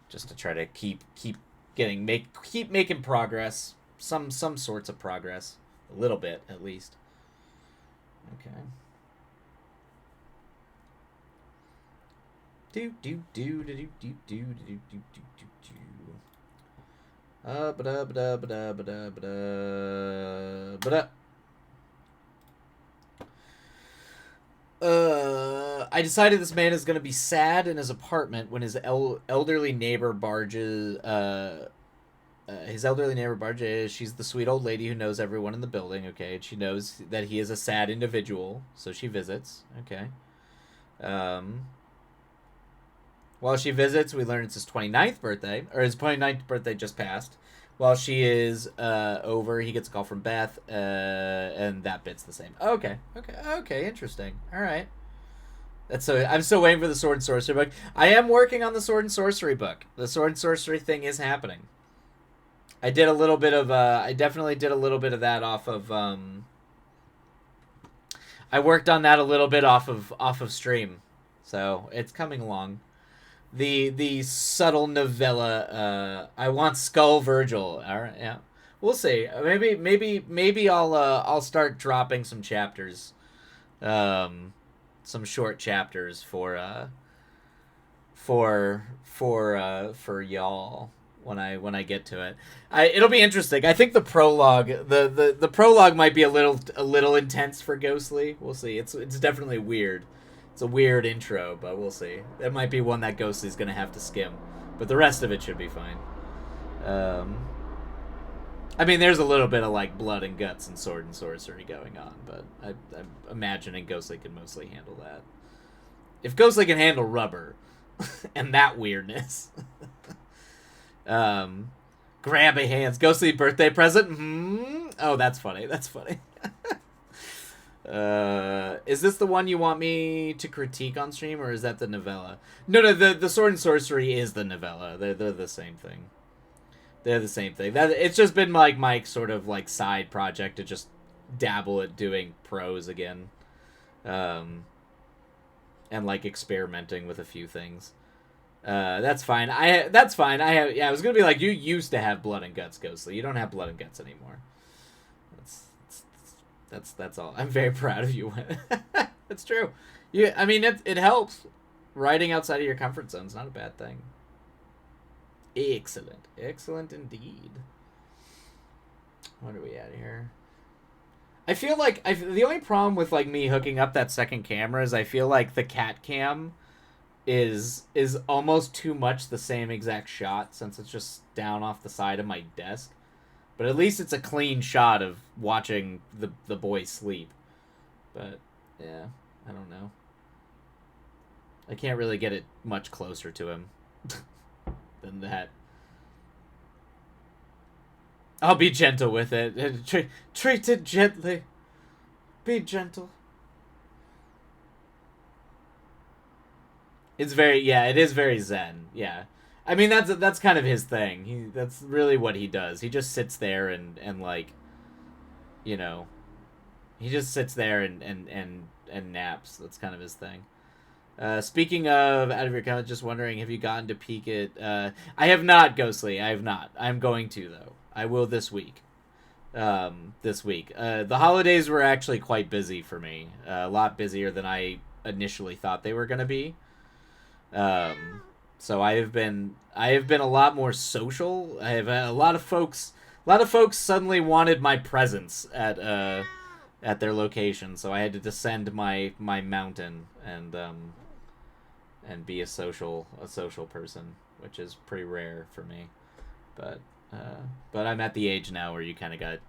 just to try to keep making progress, some sorts of progress, a little bit at least. Okay. Do. I decided this man is going to be sad in his apartment when his elderly neighbor barges. His elderly neighbor barges. She's the sweet old lady who knows everyone in the building. Okay, and she knows that he is a sad individual, so she visits. Okay. While she visits, we learn it's his 29th birthday, or his 29th birthday just passed. While she is over, he gets a call from Beth, and that bit's the same. Okay, interesting. All right. I'm still waiting for the Sword and Sorcery book. I am working on the Sword and Sorcery book. The Sword and Sorcery thing is happening. I did a little bit of, I definitely did a little bit of that off of, I worked on that a little bit off of stream. So, it's coming along. The subtle novella, I want Skull Virgil. All right, yeah. We'll see. Maybe I'll start dropping some chapters. Some short chapters for y'all when I get to it. It'll be interesting. I think the prologue, the prologue might be a little intense for Ghostly. We'll see. It's definitely weird. It's a weird intro, but we'll see. That might be one that Ghostly's gonna have to skim, but the rest of it should be fine. I mean, there's a little bit of like blood and guts and sword and sorcery going on, but I'm imagining Ghostly can mostly handle that. If Ghostly can handle rubber and that weirdness, grab a hands. Ghostly birthday present. Oh, that's funny. That's funny. Is this the one you want me to critique on stream, or is that the novella? No, the Sword and Sorcery is the novella. They're the same thing. They're the same thing. It's just been like Mike's sort of like side project to just dabble at doing prose again, and like experimenting with a few things. That's fine. That's fine. I was gonna be like, you used to have blood and guts, Ghostly. You don't have blood and guts anymore. That's all. I'm very proud of you. It's true. I mean, it helps. Writing outside of your comfort zone is not a bad thing. Excellent indeed. What are we at here? I feel like the only problem with like me hooking up that second camera is I feel like the cat cam is almost too much the same exact shot since it's just down off the side of my desk. But at least it's a clean shot of watching the boy sleep. But yeah, I don't know. I can't really get it much closer to him than that. I'll be gentle with it. Treat it gently. Be gentle. It's very, yeah, it is very zen. Yeah. I mean that's kind of his thing. That's really what he does. He just sits there and like, you know, he just sits there and naps. That's kind of his thing. Speaking of out of your comment, just wondering, have you gotten to peek it? I have not, Ghostly. I have not. I'm going to though. I will this week. The holidays were actually quite busy for me. A lot busier than I initially thought they were going to be. So I have been a lot more social. I have a lot of folks suddenly wanted my presence at their location, so I had to descend my mountain and be a social person, which is pretty rare for me. But I'm at the age now where you kind of gotta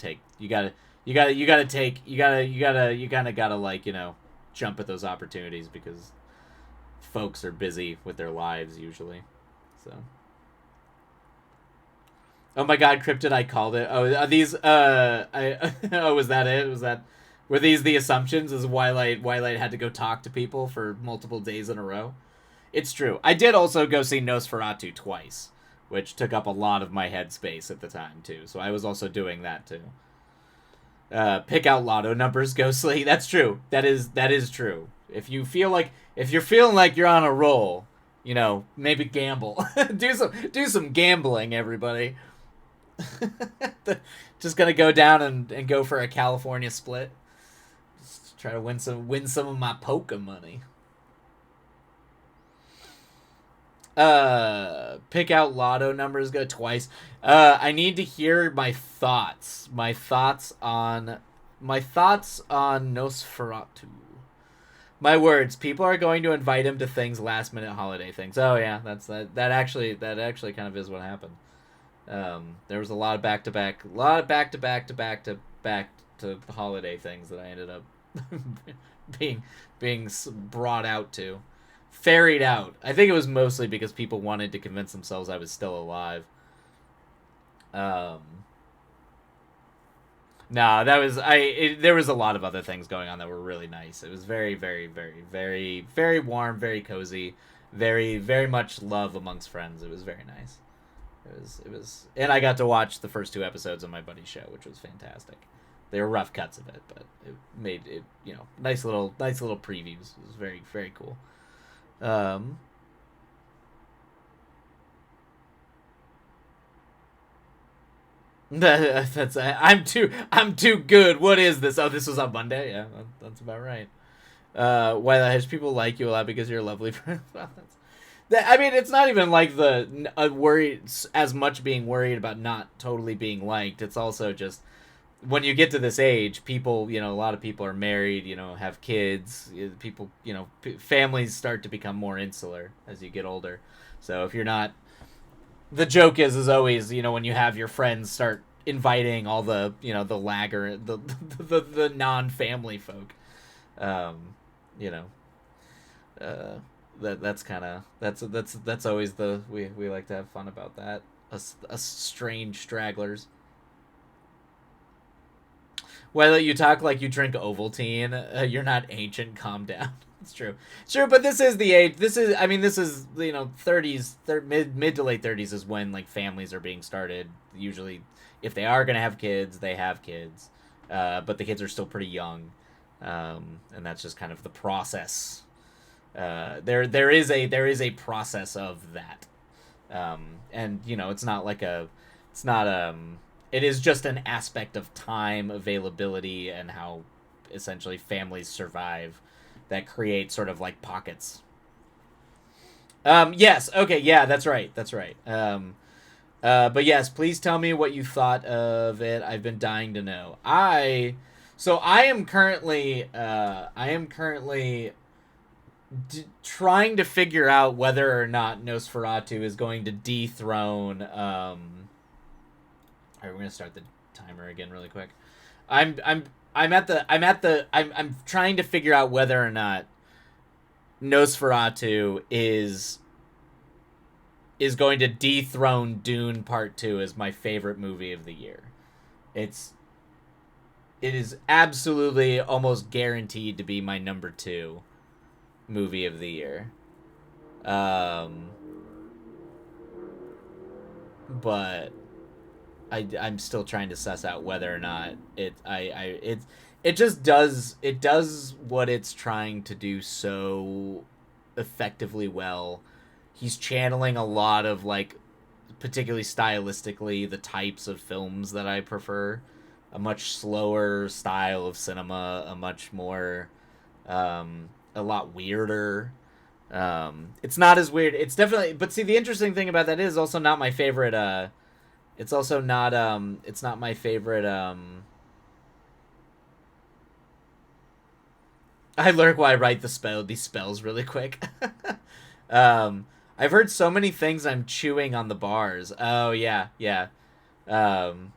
like, you know, jump at those opportunities because folks are busy with their lives usually. So. Oh my God, Cryptid! I called it. Oh, are these? Oh, was that it? Were these the assumptions? Is Wildlight had to go talk to people for multiple days in a row? It's true. I did also go see Nosferatu twice, which took up a lot of my headspace at the time too. So I was also doing that too. Pick out lotto numbers, Ghostly. That's true. That is true. If you're feeling like you're on a roll, you know, maybe gamble. do some gambling, everybody. Just gonna go down and go for a California split. Just try to win some of my poker money. Pick out lotto numbers, go twice. I need to hear my thoughts. My thoughts on Nosferatu. My words. People are going to invite him to things, last minute holiday things. Oh yeah, that actually kind of is what happened. There was a lot of back to back to holiday things that I ended up being brought out to, ferried out. I think it was mostly because people wanted to convince themselves I was still alive. No, there was a lot of other things going on that were really nice. It was very, very, very, very, very warm, very cozy, very, very much love amongst friends. It was very nice. It was, and I got to watch the first 2 episodes of my buddy's show, which was fantastic. They were rough cuts of it, but it made it, you know, nice little previews. It was very, very cool. I'm too good. What is this? Oh, this was on Monday. Yeah, that's about right. Why has people like you a lot because you're a lovely person? I mean, it's not even like the worry as much being worried about not totally being liked. It's also just when you get to this age, people, you know, a lot of people are married, you know, have kids. People, you know, families start to become more insular as you get older. So if you're not, the joke is always, you know, when you have your friends start inviting all the, you know, the the non-family folk, you know, that's kind of that's always the we like to have fun about that, us strange stragglers. Well, you talk like you drink Ovaltine. You're not ancient. Calm down. It's true. It's true, but this is the age. This is, I mean, this is, you know, 30s, mid to late 30s is when, like, families are being started. Usually, if they are going to have kids, they have kids. But the kids are still pretty young. And that's just kind of the process. There is a process of that. And, you know, it's not like it is just an aspect of time, availability, and how essentially families survive that create sort of like pockets. Yes, okay, yeah, that's right. But yes, please tell me what you thought of it. I've been dying to know. So I am currently trying to figure out whether or not Nosferatu is going to dethrone. All right, we're gonna start the timer again really quick. I'm I'm I'm trying to figure out whether or not Nosferatu is going to dethrone Dune Part 2 as my favorite movie of the year. It's it is absolutely almost guaranteed to be my number 2 movie of the year. Um but I'm still trying to suss out whether or not it does what it's trying to do so effectively well. He's channeling a lot of like, particularly stylistically, the types of films that I prefer. A much slower style of cinema, a much more a lot weirder. It's not as weird. It's definitely, but see, the interesting thing about that is also not my favorite. It's also not. It's not my favorite. I learn why I write these spells really quick. um, I've heard so many things. I'm chewing on the bars. Oh yeah, yeah. Um,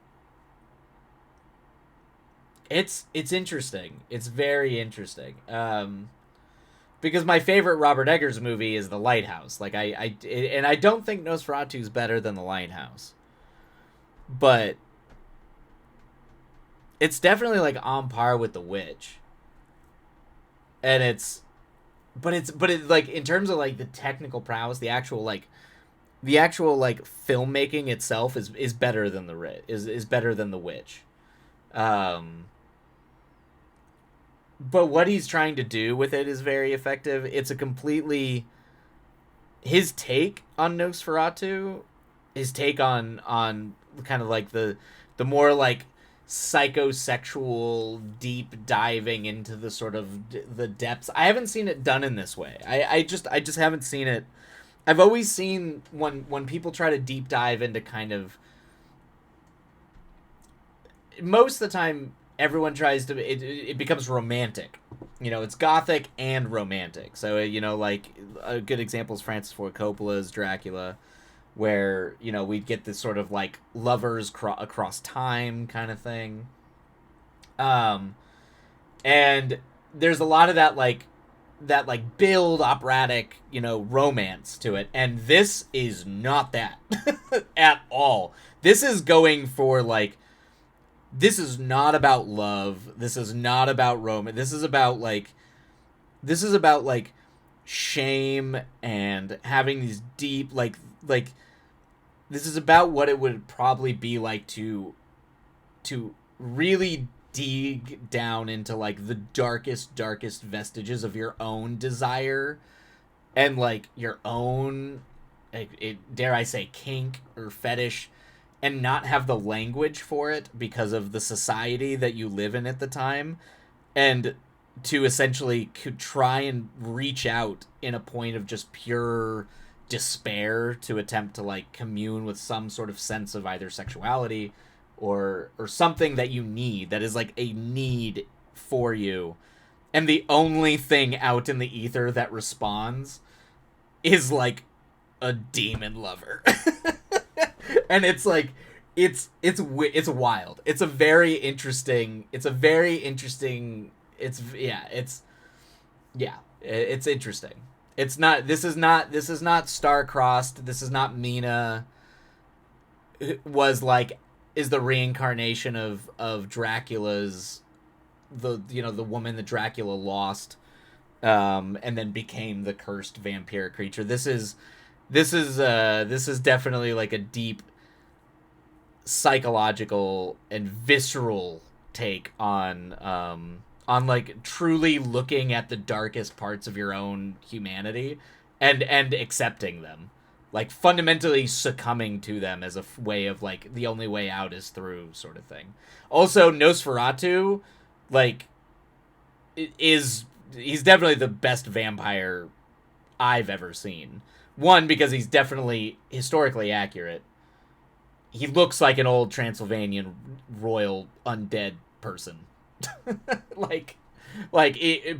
it's interesting. It's very interesting. Because my favorite Robert Eggers movie is The Lighthouse. Like and I don't think Nosferatu is better than The Lighthouse, but it's definitely like on par with The Witch. And it's like in terms of like the technical prowess, the actual like filmmaking itself is better than is better than The Witch. Um, but what he's trying to do with it is very effective. It's a completely his take on Nosferatu, his take on kind of like the more like psychosexual deep diving into the sort of the depths. I haven't seen it done in this way. I just haven't seen it. I've always seen when people try to deep dive into kind of, most of the time everyone tries to, it becomes romantic. It's gothic and romantic. So like a good example is Francis Ford Coppola's Dracula, where we'd get this sort of like lovers across time kind of thing. um and there's a lot of that like build operatic romance to it, and this is not that at all. This is going for like, this is not about love, this is not about romance, this is about like shame and having these deep like this is about what it would probably be like to really dig down into like the darkest vestiges of your own desire, and like your own, dare I say, kink or fetish, and not have the language for it because of the society that you live in at the time, and to essentially could try and reach out in a point of just pure despair to attempt to like commune with some sort of sense of either sexuality or something that you need, that is like a need for you, and the only thing out in the ether that responds is like a demon lover. And it's like it's wild. It's interesting. It's not this is not star-crossed. This is not Mina was like, is the reincarnation of Dracula's, the woman that Dracula lost, and then became the cursed vampire creature. This is definitely like a deep psychological and visceral take on like truly looking at the darkest parts of your own humanity, and accepting them, like fundamentally succumbing to them as a way of like, the only way out is through, sort of thing. Also, Nosferatu, like, is he's definitely the best vampire I've ever seen. One, because he's definitely historically accurate. He looks like an old Transylvanian royal undead person. like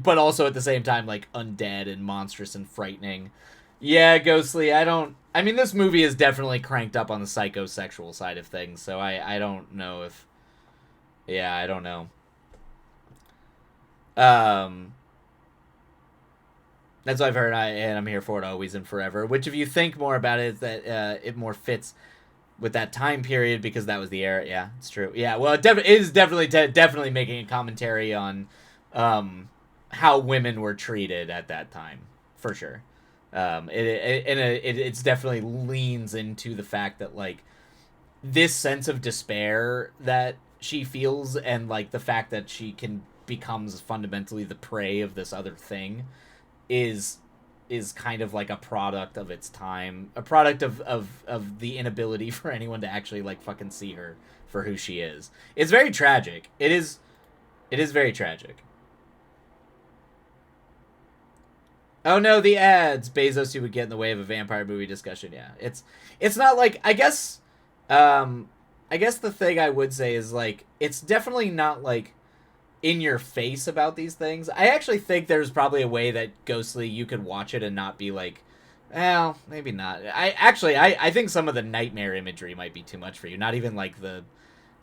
but also at the same time like undead and monstrous and frightening. Yeah, Ghostly. I mean, this movie is definitely cranked up on the psychosexual side of things, so I don't know if. Yeah, I don't know. Um, that's what I've heard, and I'm here for it always and forever. Which, if you think more about it, is that it more fits with that time period because that was the era. Yeah, it's true. Yeah, well, it is definitely making a commentary on how women were treated at that time, for sure. It's definitely leans into the fact that like this sense of despair that she feels and like the fact that she can becomes fundamentally the prey of this other thing is kind of like a product of its time, a product of the inability for anyone to actually like fucking see her for who she is. It's very tragic. It is very tragic. Oh no, the ads. Bezos, who would get in the way of a vampire movie discussion. Yeah, it's not like um, I guess the thing I would say is like it's definitely not like in your face about these things. I actually think there's probably a way that Ghostly you could watch it and not be like, well, maybe not. I think some of the nightmare imagery might be too much for you. Not even like the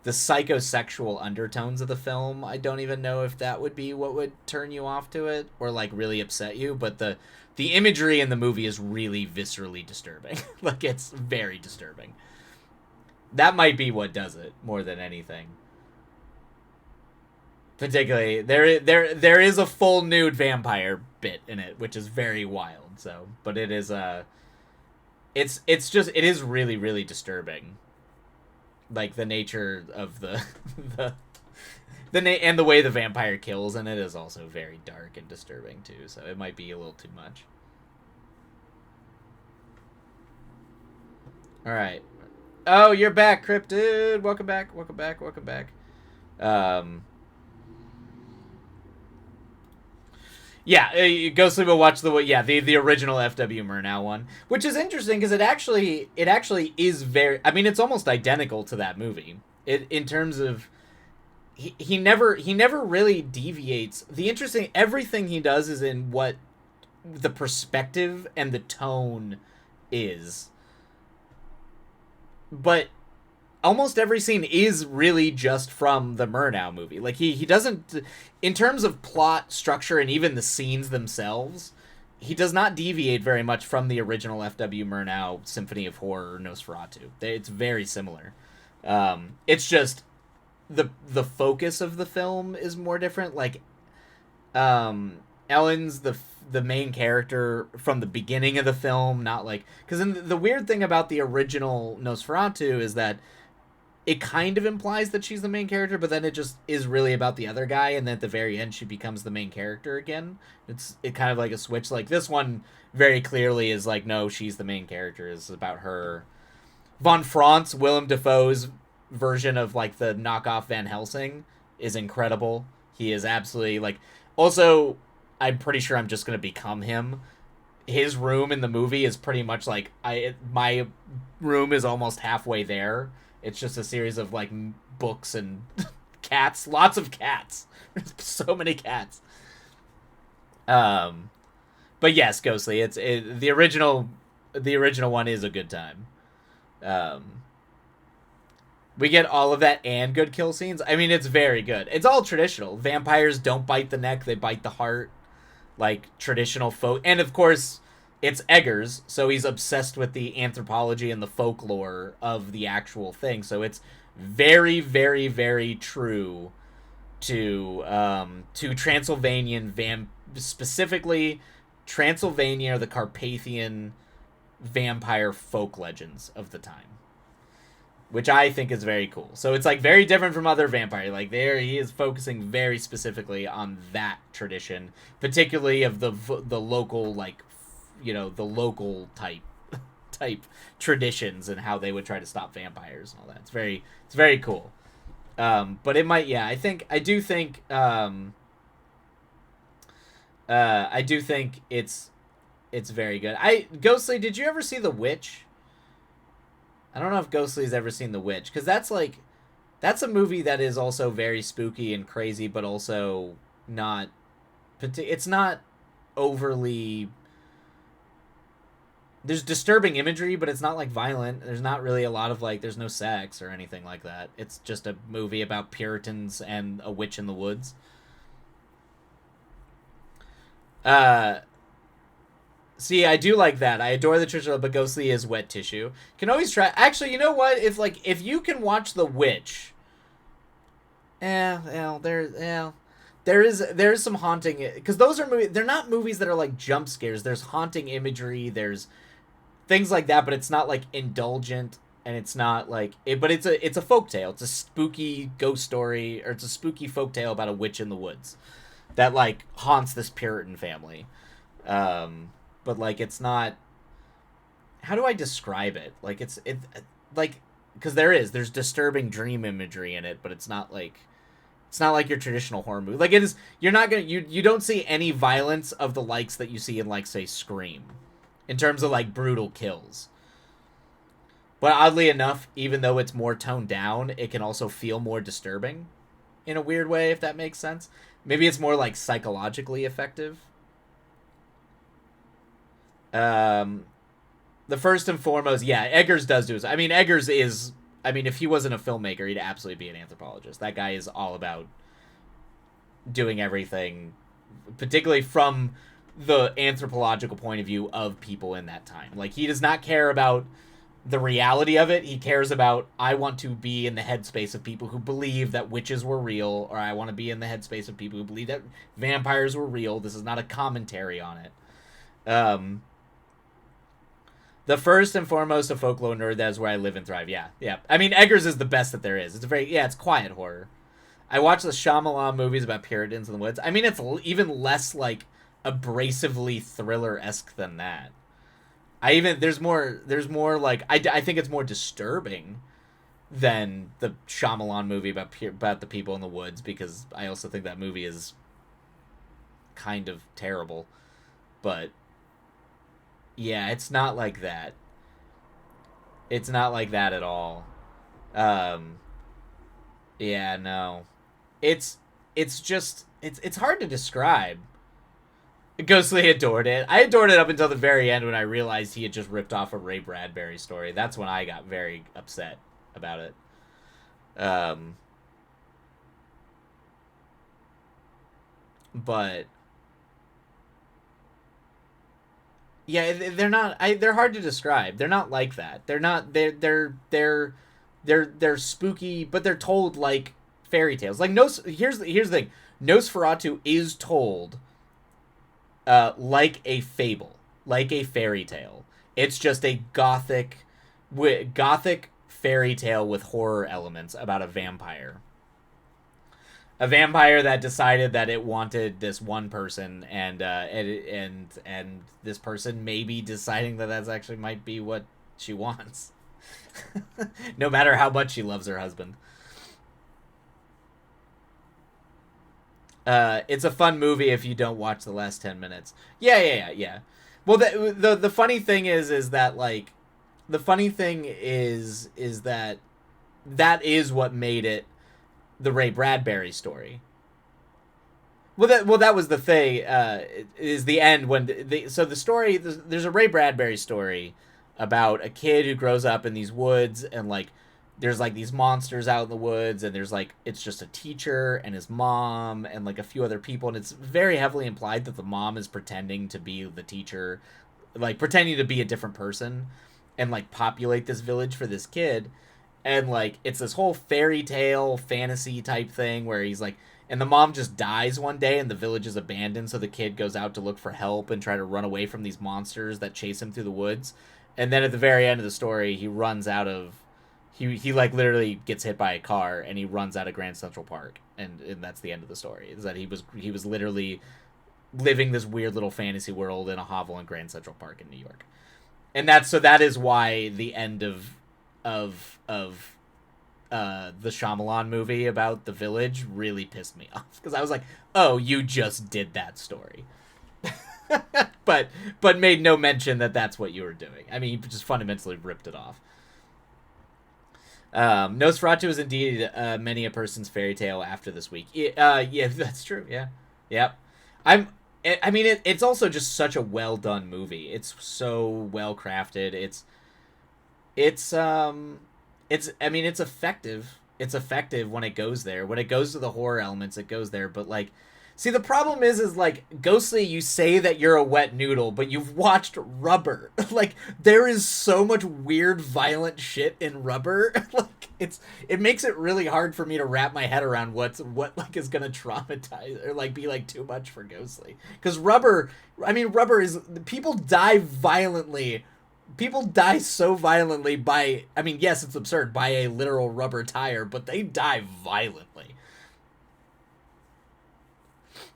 psychosexual undertones of the film. I don't even know if that would be what would turn you off to it or like really upset you, but the imagery in the movie is really viscerally disturbing. Like it's very disturbing. That might be what does it more than anything. Particularly, there is a full nude vampire bit in it, which is very wild. So, but it is it's just it is really really disturbing. Like the nature of the the and the way the vampire kills in it is also very dark and disturbing too. So it might be a little too much. All right. Oh, you're back, Cryptid. Welcome back. Welcome back. Welcome back. Um, Yeah, Ghostly will watch the original FW Murnau one, which is interesting because it actually is very. I mean, it's almost identical to that movie. In terms of he never really deviates. The interesting everything he does is in what the perspective and the tone is, but almost every scene is really just from the Murnau movie. Like he doesn't, in terms of plot structure and even the scenes themselves, he does not deviate very much from the original F.W. Murnau Symphony of Horror Nosferatu. It's very similar. It's just the focus of the film is more different. Like Ellen's the main character from the beginning of the film, not like because the weird thing about the original Nosferatu is that it kind of implies that she's the main character, but then it just is really about the other guy, and then at the very end she becomes the main character again. It kind of like a switch. Like this one very clearly is like, no, she's the main character. It's about her. Von Franz, Willem Dafoe's version of like the knockoff Van Helsing is incredible. He is absolutely like. Also, I'm pretty sure I'm just gonna become him. His room in the movie is pretty much like my room is almost halfway there. It's just a series of like books and cats, lots of cats. So many cats. Um, but yes, Ghostly. The original one is a good time. Um, we get all of that and good kill scenes. I mean, it's very good. It's all traditional. Vampires don't bite the neck; they bite the heart. Like traditional folk, and of course, it's Eggers, so he's obsessed with the anthropology and the folklore of the actual thing. So it's very, very, very true to Transylvanian specifically Transylvania, the Carpathian vampire folk legends of the time, which I think is very cool. So it's like very different from other vampire. Like there, he is focusing very specifically on that tradition, particularly of the local the local type traditions and how they would try to stop vampires and all that. It's very cool. But it might, yeah. I do think it's very good. Ghostly, did you ever see The Witch? I don't know if Ghostly's ever seen The Witch because that's like That's a movie that is also very spooky and crazy, but also not. It's not overly. There's disturbing imagery, but it's not like violent. There's not really a lot of like. There's no sex or anything like that. It's just a movie about Puritans and a witch in the woods. Uh, See, I do like that. I adore the traditional, but ghostly is wet tissue. Can always try. Actually, you know what? If you can watch The Witch, there's some haunting because those are movies. They're not movies that are like jump scares. There's haunting imagery. There's things like that, but it's not like indulgent, and it's not like it. But it's a folk tale. It's a spooky ghost story, or it's a spooky folk tale about a witch in the woods that like haunts this Puritan family. But like it's not. How do I describe it? Like it like because there's disturbing dream imagery in it, but it's not like your traditional horror movie. Like it is, you're not gonna you don't see any violence of the likes that you see in like say Scream, in terms of like brutal kills. But oddly enough, even though it's more toned down, it can also feel more disturbing, in a weird way, if that makes sense. Maybe it's more like psychologically effective. Um, the first and foremost, yeah, Eggers does do it. I mean, Eggers is. I mean, if he wasn't a filmmaker, he'd absolutely be an anthropologist. That guy is all about doing everything, particularly from the anthropological point of view of people in that time. Like, he does not care about the reality of it. He cares about, I want to be in the headspace of people who believe that witches were real, or I want to be in the headspace of people who believe that vampires were real. This is not a commentary on it. The first and foremost a folklore nerd, that is where I live and thrive. Yeah, yeah. I mean, Eggers is the best that there is. It's quiet horror. I watch the Shyamalan movies about Puritans in the woods. I mean, it's even less like abrasively thriller-esque than that. There's more like I think it's more disturbing than the Shyamalan movie about the people in the woods, because I also think that movie is kind of terrible. But yeah, it's not like that. It's not like that at all. Um, yeah, no. It's it's hard to describe. Ghostly adored it. I adored it up until the very end when I realized he had just ripped off a Ray Bradbury story. That's when I got very upset about it. Um, but yeah, they're not. They're hard to describe. They're not like that. They're not. They're spooky, but they're told like fairy tales. Like here's the thing. Nosferatu is told like a fable, like a fairy tale. It's just a gothic fairy tale with horror elements about a vampire that decided that it wanted this one person, and this person maybe deciding that that's actually might be what she wants, no matter how much she loves her husband. It's a fun movie if you don't watch the last 10 minutes. Yeah, yeah, yeah, yeah. Well, the funny thing is that like, the funny thing is that that is what made it the Ray Bradbury story. Well, that was the thing. Is the end when so the story. There's a Ray Bradbury story about a kid who grows up in these woods, and like there's like these monsters out in the woods, and there's like it's just a teacher and his mom and like a few other people, and it's very heavily implied that the mom is pretending to be the teacher, like pretending to be a different person, and like populate this village for this kid, and like it's this whole fairy tale fantasy type thing where he's like, and the mom just dies one day and the village is abandoned, so the kid goes out to look for help and try to run away from these monsters that chase him through the woods. And then at the very end of the story, he runs out of he like literally gets hit by a car and he runs out of Grand Central Park, and that's the end of the story. Is that he was literally living this weird little fantasy world in a hovel in Grand Central Park in New York. And that is why the end of the Shyamalan movie about the village really pissed me off, because I was like, "Oh, you just did that story," but made no mention that that's what you were doing. I mean, you just fundamentally ripped it off. Nosferatu is indeed many a person's fairy tale after this week. Yeah, that's true. Yeah, yep. I'm. I mean, it's also just such a well done movie. It's so well crafted. It's it's. I mean, it's effective. It's effective when it goes there. When it goes to the horror elements, it goes there. But like, see, the problem is like Ghostly. You say that you're a wet noodle, but you've watched Rubber. Like, there is so much weird, violent shit in Rubber. Like, it makes it really hard for me to wrap my head around what like is gonna traumatize or like be like too much for Ghostly. Because Rubber, I mean, Rubber is people die violently. People die so violently by, I mean, yes, it's absurd, by a literal rubber tire, but they die violently.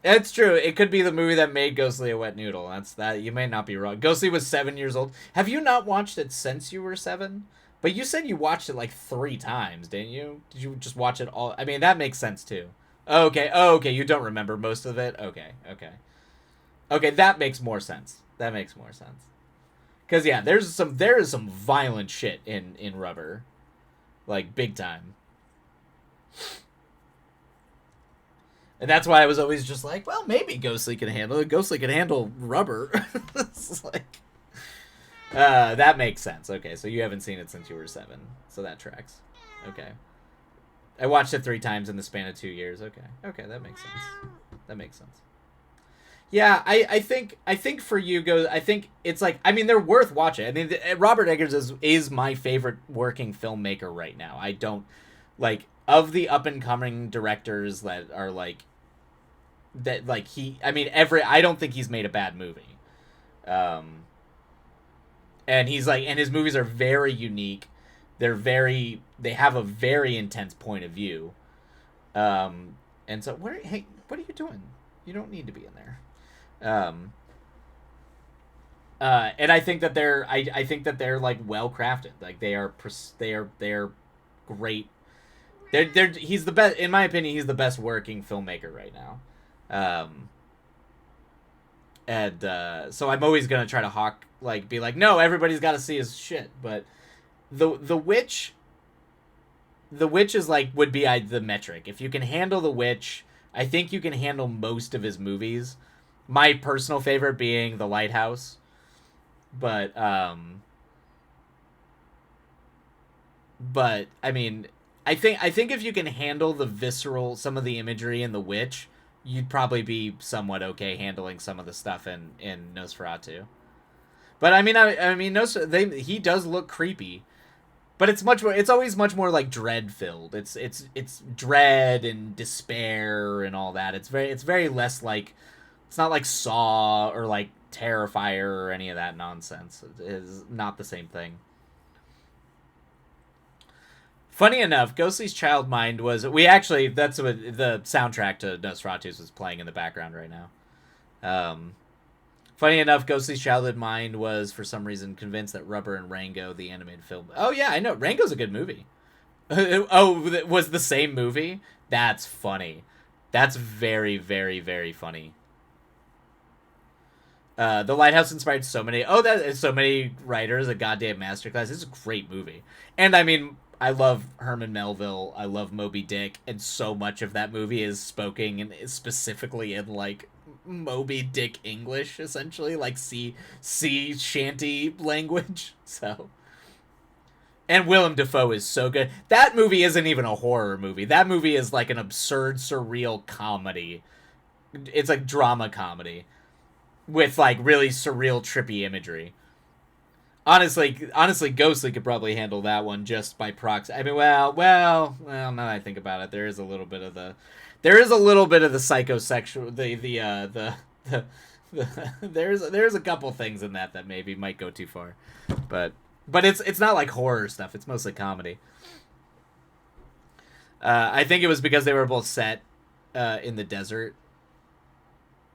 It's true. It could be the movie that made Ghostly a wet noodle. That's that. You may not be wrong. Ghostly was 7 years old. Have you not watched it since you were 7? But you said you watched it like 3 times, didn't you? Did you just watch it all? I mean, that makes sense too. Okay. Oh, okay. You don't remember most of it. Okay. Okay. Okay. That makes more sense. That makes more sense. Because yeah, there is some violent shit in Rubber, like big time. And that's why I was always just like, well, maybe Ghostly can handle it. Ghostly can handle Rubber. It's like, that makes sense. Okay, so you haven't seen it since you were 7, so that tracks. Okay, I watched it 3 times in the span of 2 years. Okay, okay, that makes sense. That makes sense. Yeah, I think for you go. I think it's like, I mean, they're worth watching. I mean, Robert Eggers is my favorite working filmmaker right now. I don't like of the up and coming directors that are like that. Like he, I mean, I don't think he's made a bad movie. Um, and he's like, and his movies are very unique. They have a very intense point of view. And so hey, what are you doing? You don't need to be in there. Um, and I think that I think that they're like well crafted. Like they're great. He's the best in my opinion. He's the best working filmmaker right now. Um, and so I'm always gonna try to be like, no, everybody's got to see his shit. But the witch, the witch is like would be the metric. If you can handle the witch, I think you can handle most of his movies. My personal favorite being The Lighthouse, but I mean, I think if you can handle the visceral, some of the imagery in The Witch, you'd probably be somewhat okay handling some of the stuff in Nosferatu. But I mean, he does look creepy, but it's much more. It's always much more like dread filled. It's dread and despair and all that. It's very less like, it's not like Saw or like Terrifier or any of that nonsense. It is not the same thing. Funny enough, Ghostly's Child Mind was, we actually, that's what the soundtrack to Nosferatu was playing in the background right now. Um, Funny enough, Ghostly's Childhood Mind was for some reason convinced that Rubber and Rango, the animated film. Oh yeah, I know Rango's a good movie. Oh, it was the same movie. That's funny. That's very very very funny. The Lighthouse inspired so many. Oh, that is so many writers. A goddamn masterclass. It's a great movie, and I mean, I love Herman Melville. I love Moby Dick, and so much of that movie is spoken and specifically in like Moby Dick English, essentially like sea shanty language. So, and Willem Dafoe is so good. That movie isn't even a horror movie. That movie is like an absurd, surreal comedy. It's like drama comedy with like really surreal, trippy imagery. Honestly, Ghostly could probably handle that one just by proxy. I mean, well. Now that I think about it, there is a little bit of the psychosexual, the there's a couple things in that maybe might go too far, but it's not like horror stuff. It's mostly comedy. I think it was because they were both set in the desert.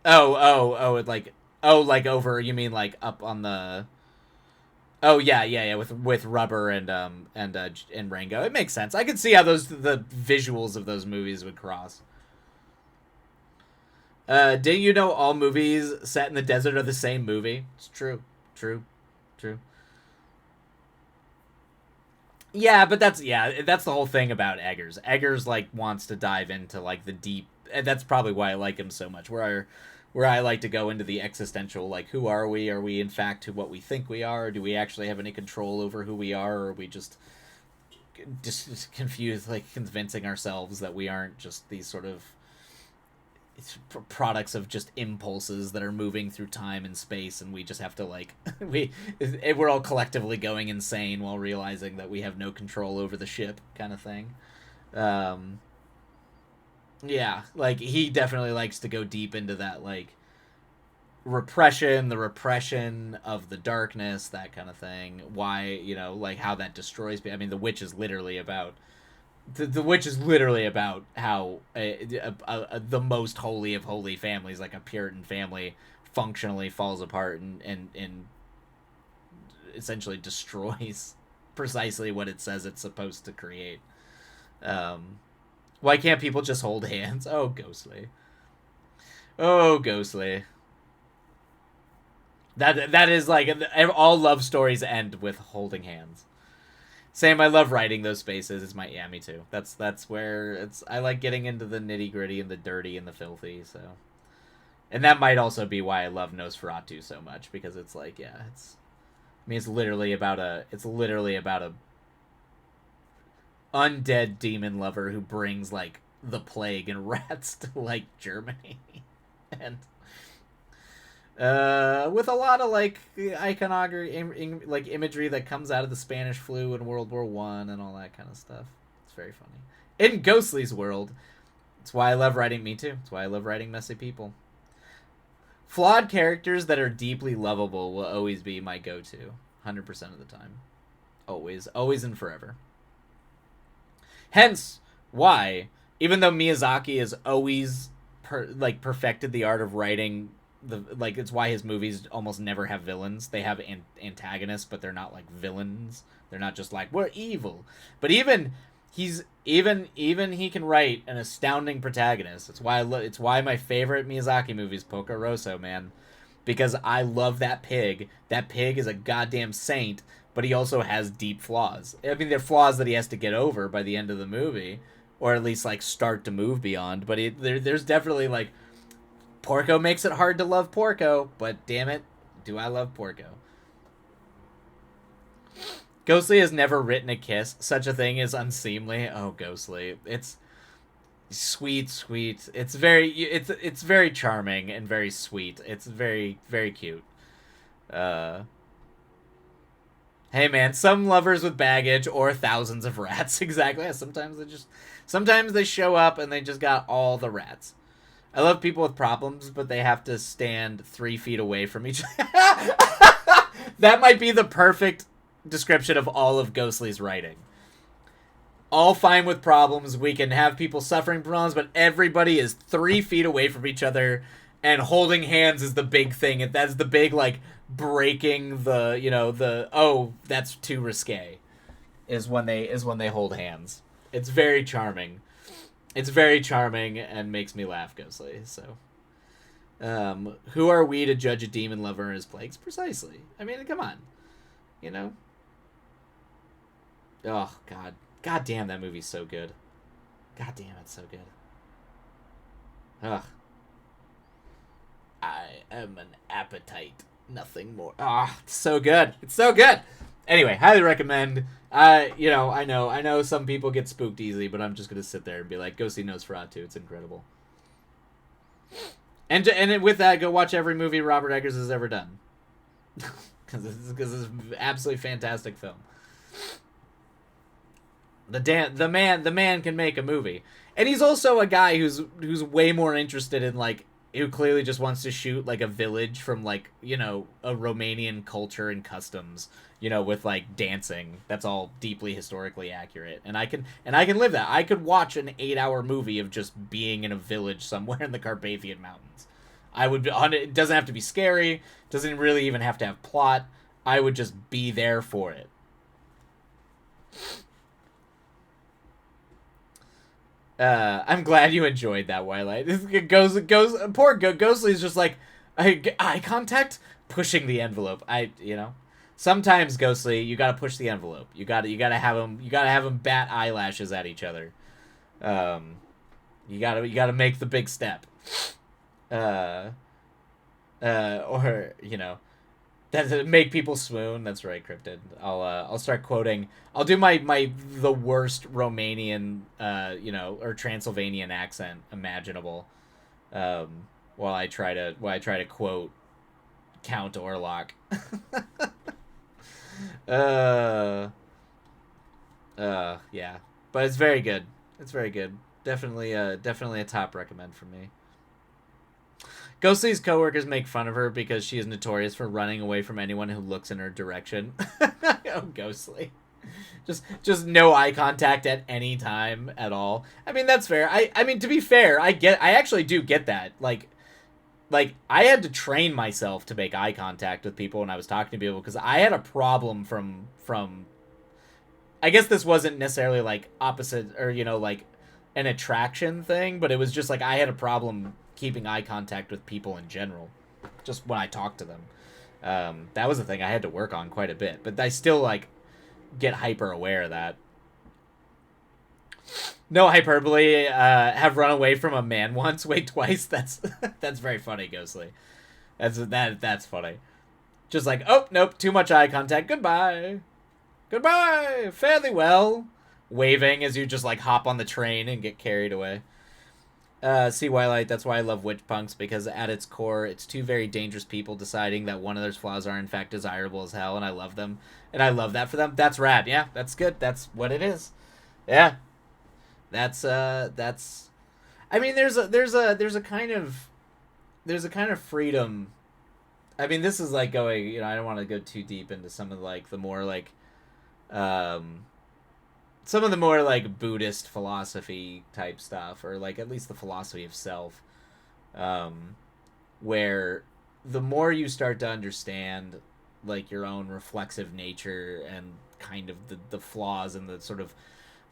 Like, like over. You mean like up on the? Oh yeah. With Rubber and Rango, it makes sense. I could see how the visuals of those movies would cross. Didn't you know all movies set in the desert are the same movie? It's true, true, true. Yeah, but that's the whole thing about Eggers. Eggers like wants to dive into like the deep. And that's probably why I like him so much. Where I like to go into the existential, like who are we? Are we in fact who what we think we are? Do we actually have any control over who we are, or are we just confused, like convincing ourselves that we aren't just these sort of products of just impulses that are moving through time and space, and we just have to like we're all collectively going insane while realizing that we have no control over the ship, kind of thing. um yeah, like he definitely likes to go deep into that, like the repression of the darkness, that kind of thing. Why, like how that destroys people. I mean, the witch is literally about how the most holy of holy families, like a Puritan family, functionally falls apart and essentially destroys precisely what it says it's supposed to create. Um, why can't people just hold hands? Oh, Ghostly. Oh, Ghostly. That is like all love stories end with holding hands. Same. I love writing those spaces. It's my me too. That's where it's. I like getting into the nitty gritty and the dirty and the filthy. So, and that might also be why I love Nosferatu so much, because it's like, yeah, it's. I mean, it's literally about a undead demon lover who brings like the plague and rats to like Germany, and with a lot of like iconography, like imagery that comes out of the Spanish flu and World War I and all that kind of stuff. It's very funny. In Ghostly's world, it's why I love writing. Me too. It's why I love writing messy people. Flawed characters that are deeply lovable will always be my go-to, 100% of the time. Always, always and forever. Hence, why, even though Miyazaki has always perfected the art of writing it's why his movies almost never have villains. They have antagonists, but they're not like villains. They're not just like we're evil. But even he can write an astounding protagonist. It's why my favorite Miyazaki movie is Porco Rosso, man, because I love that pig. That pig is a goddamn saint, but he also has deep flaws. I mean, they're flaws that he has to get over by the end of the movie, or at least like start to move beyond. But there's definitely like Porco makes it hard to love Porco, but damn it, do I love Porco. Ghostly has never written a kiss. Such a thing is unseemly. Oh, Ghostly. It's sweet, sweet. It's very charming and very sweet. It's very, very cute. Uh Hey man, some lovers with baggage or thousands of rats. Exactly. Sometimes they show up and they just got all the rats. I love people with problems, but they have to stand 3 feet away from each other. That might be the perfect description of all of Ghostly's writing. All fine with problems. We can have people suffering problems, but everybody is 3 feet away from each other, and holding hands is the big thing. And that's the big, like, breaking oh, that's too risque, is when they hold hands. It's very charming. It's very charming and makes me laugh, Ghostly. So, who are we to judge a demon lover and his plagues? Precisely. I mean, come on. You know? Oh, God. God damn, that movie's so good. God damn, it's so good. Ugh. I am an appetite. Nothing more. Ah, it's so good. It's so good. Anyway, highly recommend. I know some people get spooked easily, but I'm just gonna sit there and be like, go see Nosferatu. It's incredible. And with that, go watch every movie Robert Eggers has ever done, because it's an absolutely fantastic film. The man can make a movie, and he's also a guy who's way more interested in like, who clearly just wants to shoot like a village from like, a Romanian culture and customs, with like dancing. That's all deeply historically accurate, and I can live that. I could watch an 8-hour movie of just being in a village somewhere in the Carpathian Mountains. It doesn't have to be scary. Doesn't really even have to have plot. I would just be there for it. I'm glad you enjoyed that, Twilight. Poor Ghostly's just like, eye contact, pushing the envelope. sometimes, Ghostly, you gotta push the envelope. You gotta have them bat eyelashes at each other. Um, you gotta make the big step. Uh, or that make people swoon. That's right, Cryptid. I'll start quoting. I'll do the worst Romanian or Transylvanian accent imaginable. While I try to quote Count Orlok. uh yeah. But it's very good. It's very good. Definitely a top recommend for me. Ghostly's coworkers make fun of her because she is notorious for running away from anyone who looks in her direction. Oh, Ghostly. Just no eye contact at any time at all. I mean, that's fair. I mean, to be fair, I actually do get that. Like I had to train myself to make eye contact with people when I was talking to people because I had a problem from I guess this wasn't necessarily like opposite or like an attraction thing, but it was just like I had a problem keeping eye contact with people in general, just when I talked to them. That was a thing I had to work on quite a bit, but I still like get hyper aware of that. No hyperbole. Have run away from a man once. Wait twice. That's very funny, Ghostly. That's funny. Just like, oh nope, too much eye contact. Goodbye. Goodbye. Fare thee well. Waving as you just like hop on the train and get carried away. See Wildlight, that's why I love witch punks, because at its core, it's two very dangerous people deciding that one of their flaws are in fact desirable as hell, and I love them. And I love that for them. That's rad. Yeah, that's good. That's what it is. Yeah. That's I mean there's a kind of freedom. I mean, this is like going, I don't want to go too deep into some of like the more like um some of the more like Buddhist philosophy type stuff, or like at least the philosophy of self, um, where the more you start to understand like your own reflexive nature and kind of the flaws and the sort of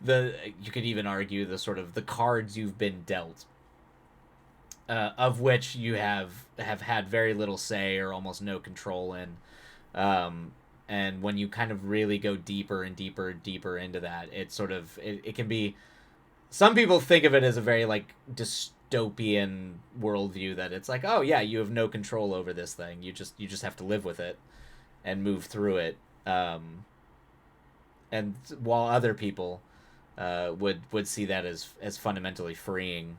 the you could even argue the sort of the cards you've been dealt, of which you have had very little say or almost no control in. Um, and when you kind of really go deeper and deeper and deeper into that, it can be, some people think of it as a very like dystopian worldview, that it's like, oh yeah, you have no control over this thing, you just have to live with it and move through it. And while other people would see that as fundamentally freeing.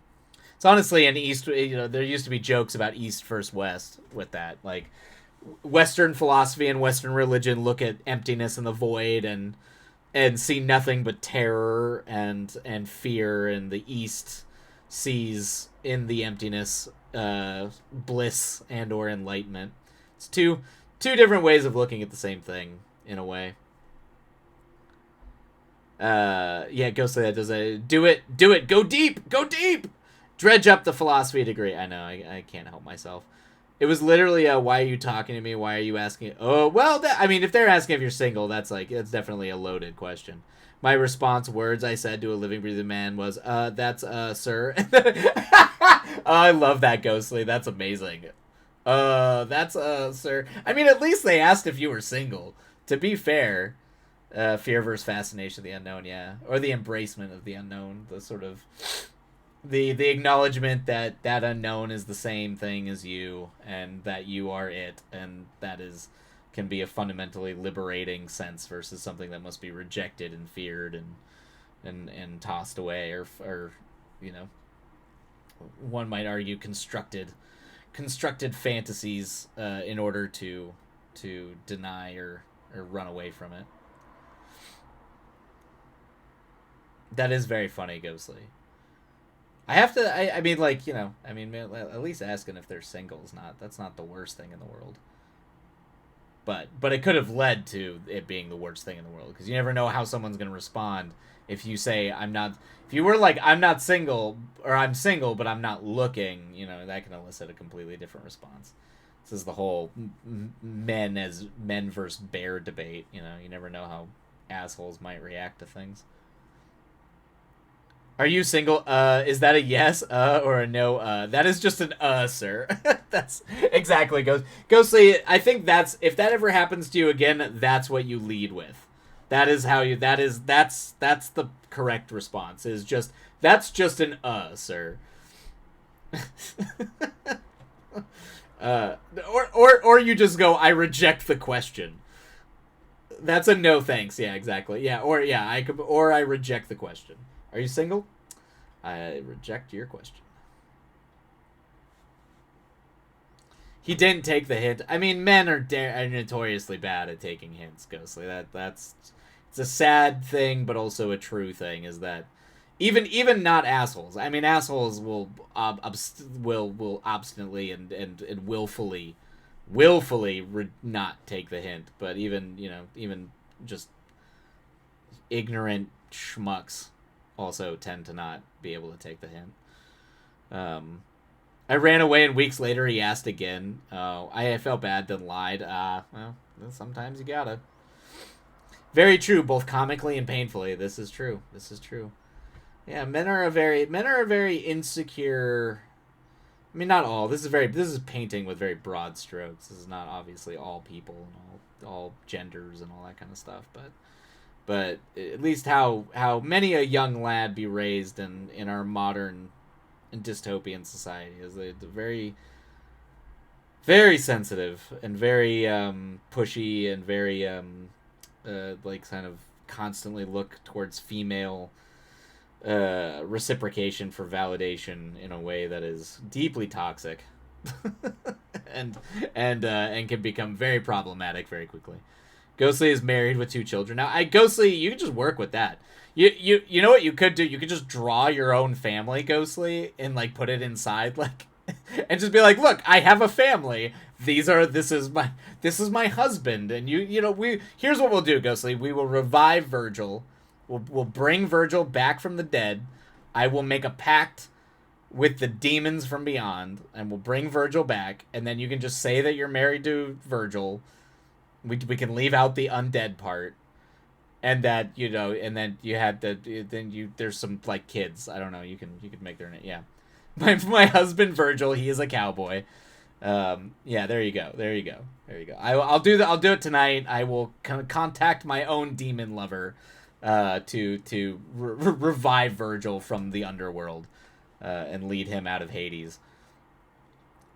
It's honestly an East. There used to be jokes about East versus West with that. Like, Western philosophy and Western religion look at emptiness and the void and see nothing but terror and fear, and the East sees in the emptiness bliss and or enlightenment. It's two different ways of looking at the same thing in a way. Yeah, Ghostly, that does a do it, go deep, dredge up the philosophy degree. I know, I can't help myself. It was literally a, why are you talking to me? Why are you asking? Oh, well, I mean, if they're asking if you're single, it's definitely a loaded question. My response words I said to a living, breathing man was, that's, sir. I love that, Ghostly. That's amazing. That's, sir. I mean, at least they asked if you were single. To be fair, fear versus fascination of the unknown, yeah. Or the embracement of the unknown. The sort of the acknowledgement that that unknown is the same thing as you, and that you are it, and that is can be a fundamentally liberating sense versus something that must be rejected and feared and tossed away, or you know one might argue constructed fantasies in order to deny or run away from it. That is very funny, Ghostly. I have to. I mean, like, I mean, at least asking if they're single is not. That's not the worst thing in the world. But it could have led to it being the worst thing in the world, because you never know how someone's gonna respond if you say I'm not. If you were like, I'm not single, or I'm single but I'm not looking, that can elicit a completely different response. This is the whole men versus bear debate. You never know how assholes might react to things. Are you single? Is that a yes, or a no, That is just an, sir. That's exactly, Ghostly, I think if that ever happens to you again, that's what you lead with. That is how you, that's the correct response, is just, that's just an, sir. Or you just go, I reject the question. That's a no thanks. Yeah, exactly. Yeah, or I reject the question. Are you single? I reject your question. He didn't take the hint. I mean, men are notoriously bad at taking hints, Ghostly. That's it's a sad thing, but also a true thing. Is that even not assholes? I mean, assholes will will obstinately and willfully not take the hint. But even just ignorant schmucks also tend to not be able to take the hint. I ran away, and weeks later he asked again. I felt bad, then lied. Well, sometimes you gotta. Very true, both comically and painfully. This is true. Yeah, men are a very insecure. I mean, not all. This is painting with very broad strokes. This is not obviously all people and all genders and all that kind of stuff, but at least how many a young lad be raised in our modern and dystopian society is a very, very sensitive and very pushy and very like kind of constantly look towards female reciprocation for validation in a way that is deeply toxic and can become very problematic very quickly. Ghostly is married with 2 children. Now, Ghostly, you can just work with that. You know what you could do? You could just draw your own family, Ghostly, and like put it inside, like, and just be like, look, I have a family. This is my husband, and here's what we'll do, Ghostly. We will revive Virgil. We'll bring Virgil back from the dead. I will make a pact with the demons from beyond, and we'll bring Virgil back, and then you can just say that you're married to Virgil. We can leave out the undead part, and that and then you had there's some like kids. I don't know. You can make their name. Yeah, my husband Virgil. He is a cowboy. Yeah, there you go. I'll do that. I'll do it tonight. I will contact my own demon lover, to revive Virgil from the underworld, and lead him out of Hades.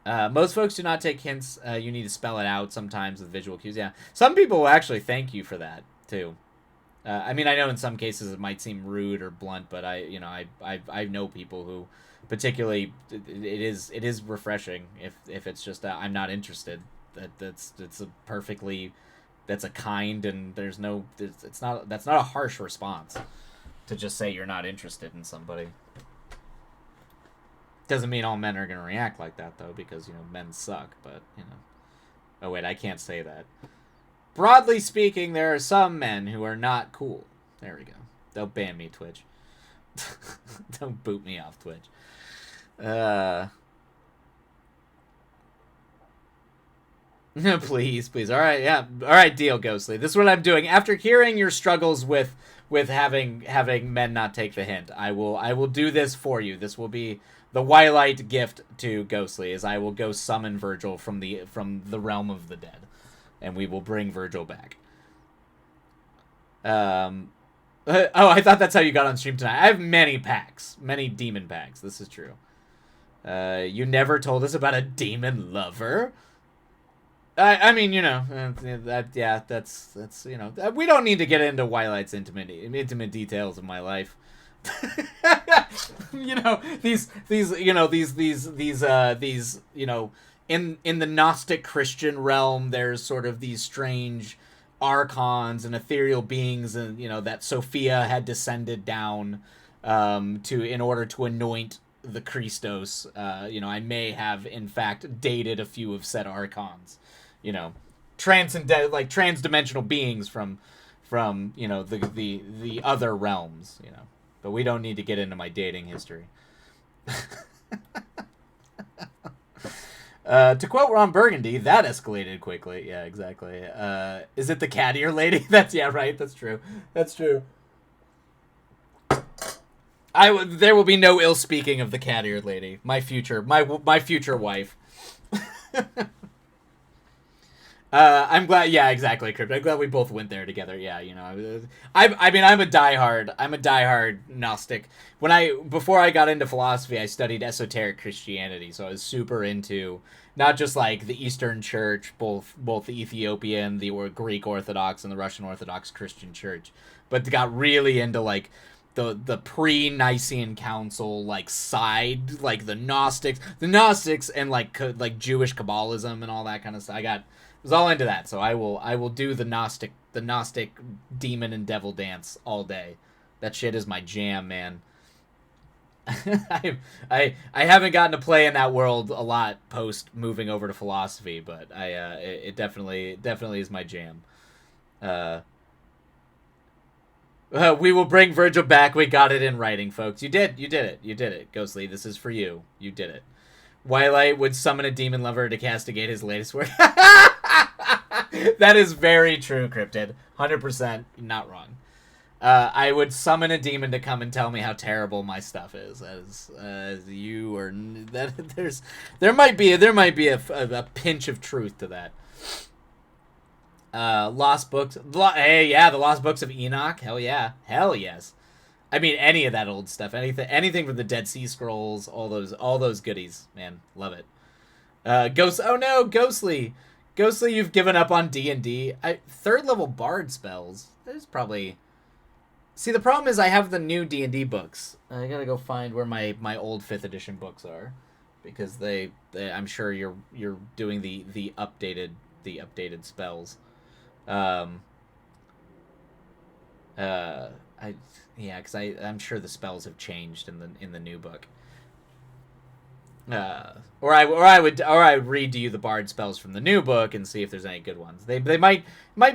Most folks do not take hints. You need to spell it out sometimes with visual cues. Yeah, some people will actually thank you for that too. I mean, I know in some cases it might seem rude or blunt, but I know people who, particularly, it is refreshing if it's just I'm not interested. That's a kind, and that's not a harsh response to just say you're not interested in somebody. Doesn't mean all men are going to react like that, though, because, men suck, but, Oh, wait, I can't say that. Broadly speaking, there are some men who are not cool. There we go. Don't ban me, Twitch. Don't boot me off Twitch. Please. All right, yeah. All right, deal, Ghostly. This is what I'm doing. After hearing your struggles with having men not take the hint, I will do this for you. This will be the Twilight gift to Ghostly, is I will go summon Virgil from the realm of the dead, and we will bring Virgil back. Oh, I thought that's how you got on stream tonight. I have many packs, many demon packs. This is true. You never told us about a demon lover. I mean, that's we don't need to get into Twilight's intimate details of my life. These in the Gnostic Christian realm, there's sort of these strange archons and ethereal beings, and that Sophia had descended down in order to anoint the Christos. I may have in fact dated a few of said archons. Transdimensional beings from the other realms. But we don't need to get into my dating history. To quote Ron Burgundy, that escalated quickly. Yeah, exactly. Is it the cat ear lady? Right. That's true. There will be no ill speaking of the cat-eared lady, my future wife. I'm glad. Yeah, exactly, Crypt. I'm glad we both went there together. Yeah, you know, I mean, I'm a diehard Gnostic. Before I got into philosophy, I studied esoteric Christianity, so I was super into not just like the Eastern Church, both the Ethiopian, the Greek Orthodox, and the Russian Orthodox Christian Church, but got really into like the pre-Nicene Council like side, like the Gnostics, and like Jewish Kabbalism and all that kind of stuff. I was all into that, so I will do the Gnostic demon and devil dance all day. That shit is my jam, man. I haven't gotten to play in that world a lot post moving over to philosophy, but it definitely is my jam. We will bring Virgil back. We got it in writing, folks. You did it, Ghostly. This is for you. You did it. Twilight would summon a demon lover to castigate his latest work. That is very true, Cryptid. 100% not wrong. I would summon a demon to come and tell me how terrible my stuff is, as you are. There might be a pinch of truth to that. Lost Books. Hey, yeah, the Lost Books of Enoch. Hell yeah, hell yes. I mean, any of that old stuff, anything from the Dead Sea Scrolls, all those goodies, man, love it. Oh no, Ghostly, you've given up on D&D. Third level bard spells. There's probably. See, the problem is I have the new D&D books. I gotta go find where my old 5th edition books are, because they I'm sure you're doing the updated spells. Because I'm sure the spells have changed in the new book. Or I would read to you the bard spells from the new book and see if there's any good ones. They might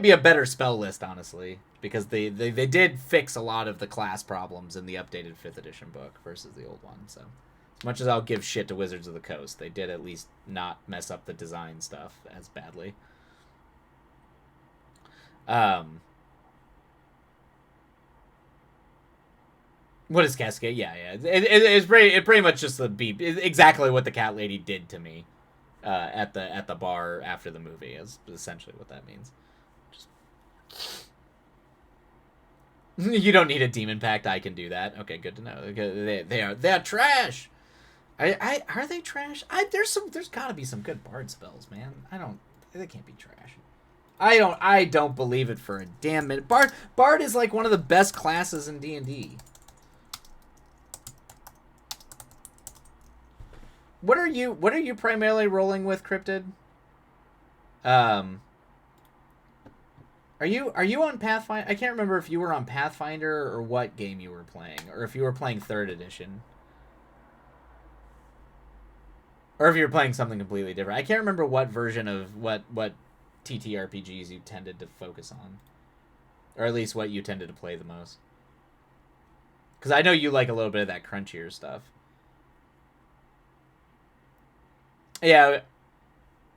be a better spell list, honestly, because they did fix a lot of the class problems in the updated 5th edition book versus the old one. So as much as I'll give shit to Wizards of the Coast, they did at least not mess up the design stuff as badly. What is Cascade? Yeah. It's pretty much just the beep. Exactly what the cat lady did to me, at the bar after the movie is essentially what that means. You don't need a demon pact. I can do that. Okay, good to know. They're trash. Are they trash? There's got to be some good bard spells, man. They can't be trash. I don't believe it for a damn minute. Bard is like one of the best classes in D&D. What are you primarily rolling with, Cryptid? Are you on Pathfinder? I can't remember if you were on Pathfinder or what game you were playing, or if you were playing 3rd edition. Or if you were playing something completely different. I can't remember what version of what TTRPGs you tended to focus on. Or at least what you tended to play the most. Because I know you like a little bit of that crunchier stuff. Yeah,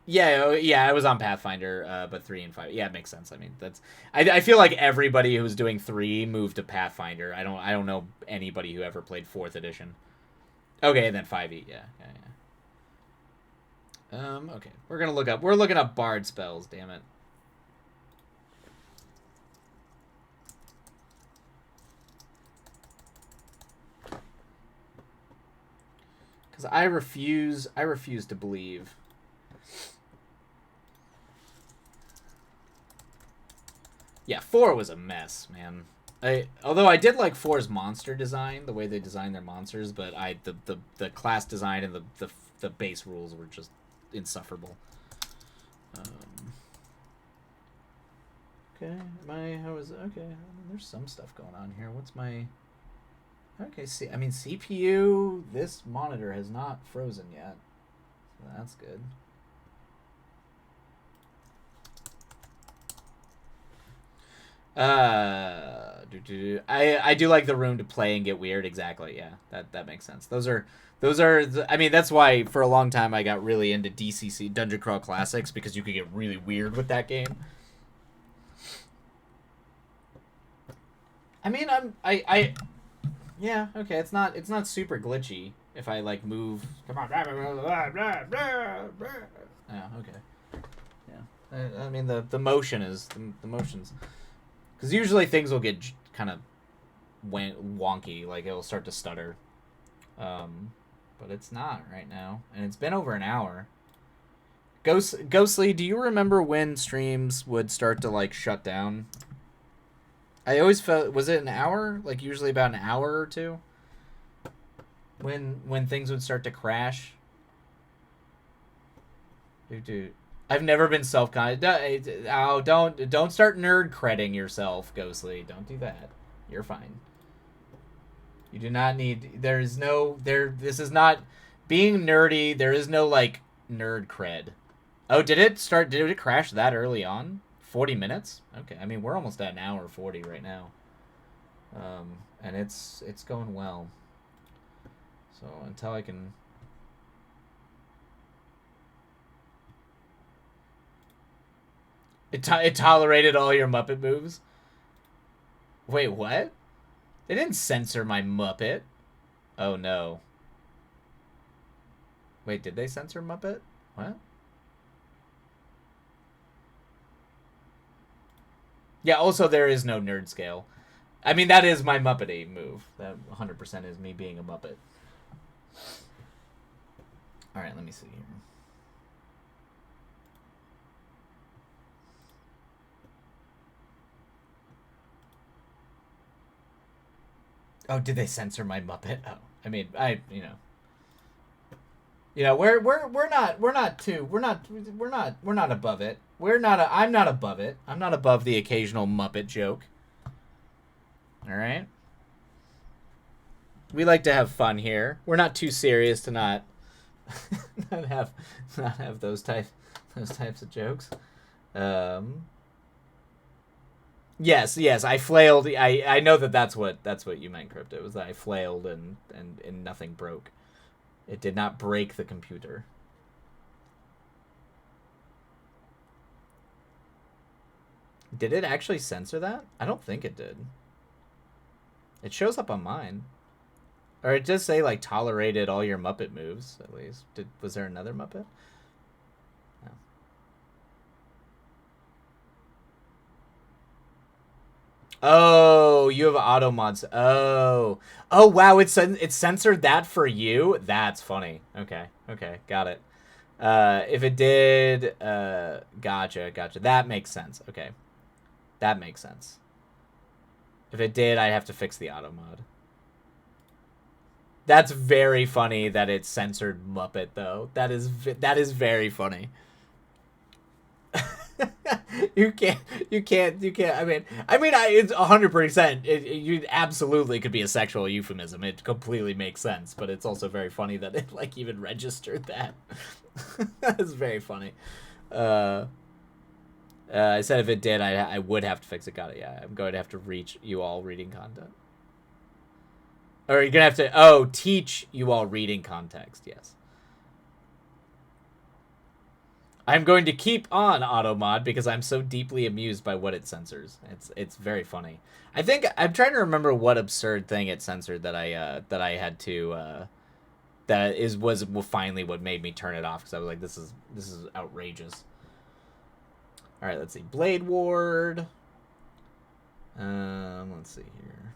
I was on Pathfinder, but 3 and 5. Yeah, it makes sense. I mean, I feel like everybody who's doing 3 moved to Pathfinder. I don't know anybody who ever played 4th edition. Okay, and then 5e. Yeah. Okay, we're looking up bard spells. Damn it. Because I refuse to believe. Yeah, 4 was a mess, man. Although I did like 4's monster design, the way they designed their monsters, but the class design and the base rules were just insufferable. Okay, there's some stuff going on here. What's my... Okay, CPU, this monitor has not frozen yet. So that's good. I do like the room to play and get weird. Exactly, yeah. That makes sense. Those are I mean, that's why for a long time I got really into DCC, Dungeon Crawl Classics, because you could get really weird with that game. I mean, Yeah, okay, it's not super glitchy if I like move. Come on. Yeah, okay. Yeah. I mean the motion is the motions, because usually things will get kind of wonky, like it'll start to stutter. But it's not right now, and it's been over an hour. Ghostly, do you remember when streams would start to like shut down? I always felt, was it an hour? Like usually about an hour or two when things would start to crash. Dude, I've never been self-conscious. Oh, don't start nerd credding yourself, Ghostly. Don't do that. You're fine. You do not need. There is no there. This is not being nerdy. There is no like nerd cred. Oh, did it start? Did it crash that early on? 40 minutes? Okay, I mean we're almost at an hour 40 right now. And it's going well. So until I can. It tolerated all your Muppet moves. Wait, what? They didn't censor my Muppet. Oh no. Wait, did they censor Muppet? What? Yeah, also there is no nerd scale. I mean, that is my Muppety move. That 100% is me being a Muppet. Alright, let me see here. Oh, did they censor my Muppet? Oh, I mean, we're not above it. I'm not above it. I'm not above the occasional Muppet joke. All right. We like to have fun here. We're not too serious to not not have those types of jokes. Yes, I flailed. I know that's what you meant, Crypto. Was that I flailed and nothing broke. It did not break the computer. Did it actually censor that? I don't think it did. It shows up on mine. Or it does say like tolerated all your Muppet moves, at least. Was there another Muppet? No. Oh, you have auto mods. Oh, wow! It censored that for you. That's funny. Okay, got it. If it did, gotcha. That makes sense. Okay, that makes sense. If it did, I'd have to fix the auto mod. That's very funny that it censored Muppet though. That is very funny. you can't. It's 100%. You absolutely could be a sexual euphemism. It completely makes sense, but it's also very funny that it like even registered that. That's very funny. I said if it did, I would have to fix it. Got it. Yeah, I'm going to have to reach you all reading content. Or you're gonna have to teach you all reading context. Yes. I'm going to keep on AutoMod because I'm so deeply amused by what it censors. It's very funny. I think I'm trying to remember what absurd thing it censored that I had to was finally what made me turn it off, because I was like, this is outrageous. All right, let's see. Blade Ward. Let's see here.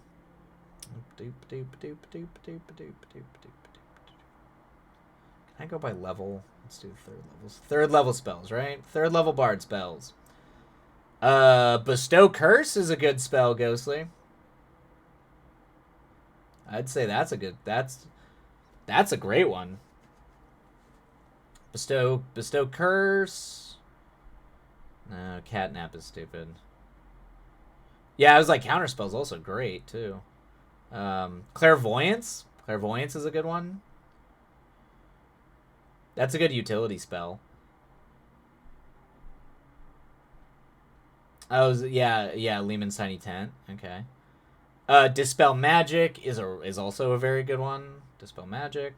Can I go by level? Let's do third level spells, right? Third level bard spells. Bestow Curse is a good spell, Ghostly. I'd say that's a great one. Bestow Curse. No, Catnap is stupid. Yeah, I was like, Counterspell's also great too. Clairvoyance. Clairvoyance is a good one. That's a good utility spell. Oh, yeah, Lehman's Tiny Tent. Okay. Dispel Magic is also a very good one. Dispel Magic.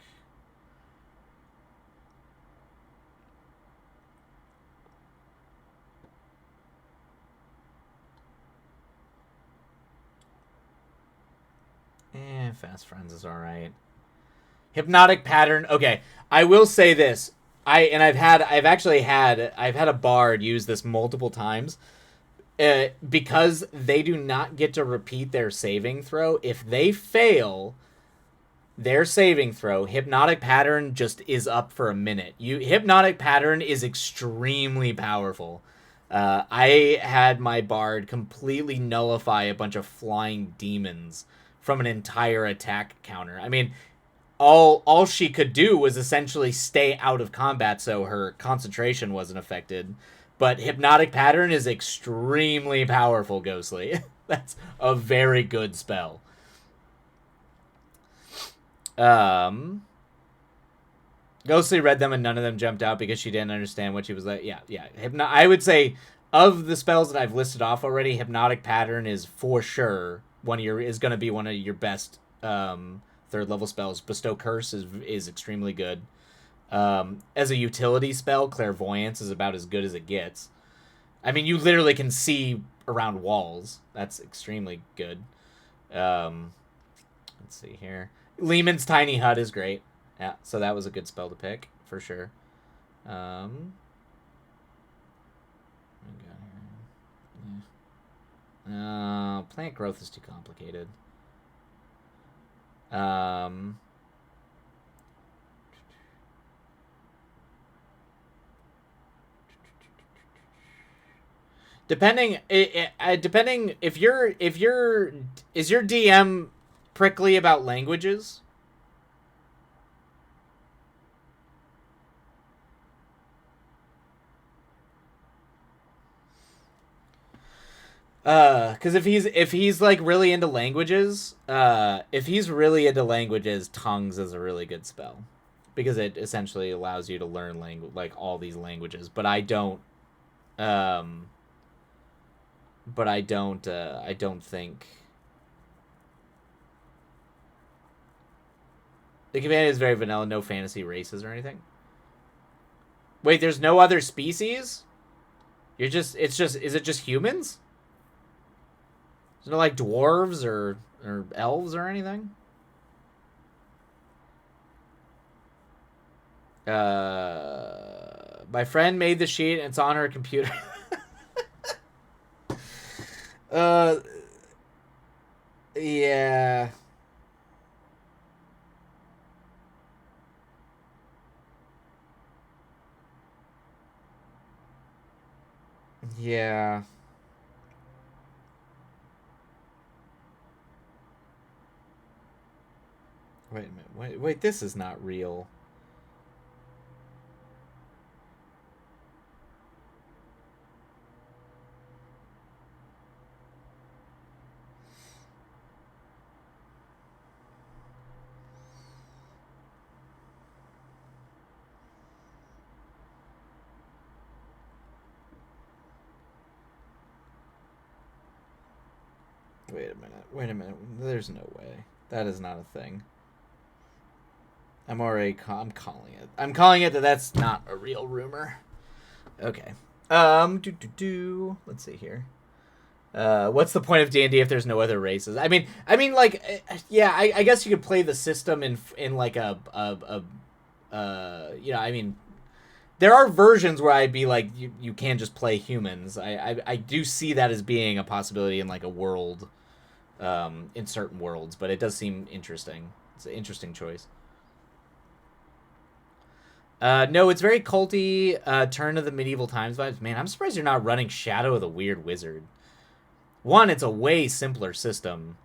Fast Friends is all right. Hypnotic Pattern. Okay, I will say this. I've had a bard use this multiple times. Because they do not get to repeat their saving throw. If they fail their saving throw, Hypnotic Pattern just is up for a minute. Hypnotic Pattern is extremely powerful. I had my bard completely nullify a bunch of flying demons from an entire attack counter. I mean, all she could do was essentially stay out of combat so her concentration wasn't affected. But Hypnotic Pattern is extremely powerful, Ghostly. That's a very good spell. Ghostly read them and none of them jumped out because she didn't understand what she was like. Yeah. I would say of the spells that I've listed off already, Hypnotic Pattern is for sure is going to be one of your best third level spells. Bestow Curse is extremely good. As a utility spell, Clairvoyance is about as good as it gets. I mean, you literally can see around walls. That's extremely good. Let's see here. Lehman's Tiny Hut is great. Yeah, so that was a good spell to pick, for sure. Plant Growth is too complicated. Depending if is your DM prickly about languages? Because if he's like really into languages, Tongues is a really good spell, because it essentially allows you to learn like all these languages. But I don't think the command is very vanilla, no fantasy races or anything. Wait, there's no other species? Is it just humans? Is there like dwarves or elves or anything? My friend made the sheet and it's on her computer. Yeah. Yeah. Wait a minute. Wait, this is not real. Wait a minute. There's no way. That is not a thing. I'm calling it. I'm calling it that's not a real rumor. Okay. Let's see here. What's the point of D&D if there's no other races? I mean, like, yeah, I guess you could play the system in like I mean, there are versions where I'd be like, you can just play humans. I do see that as being a possibility in like a world, in certain worlds, but it does seem interesting. It's an interesting choice. No, it's very culty, turn of the medieval times vibes. Man, I'm surprised you're not running Shadow of the Weird Wizard. One, it's a way simpler system,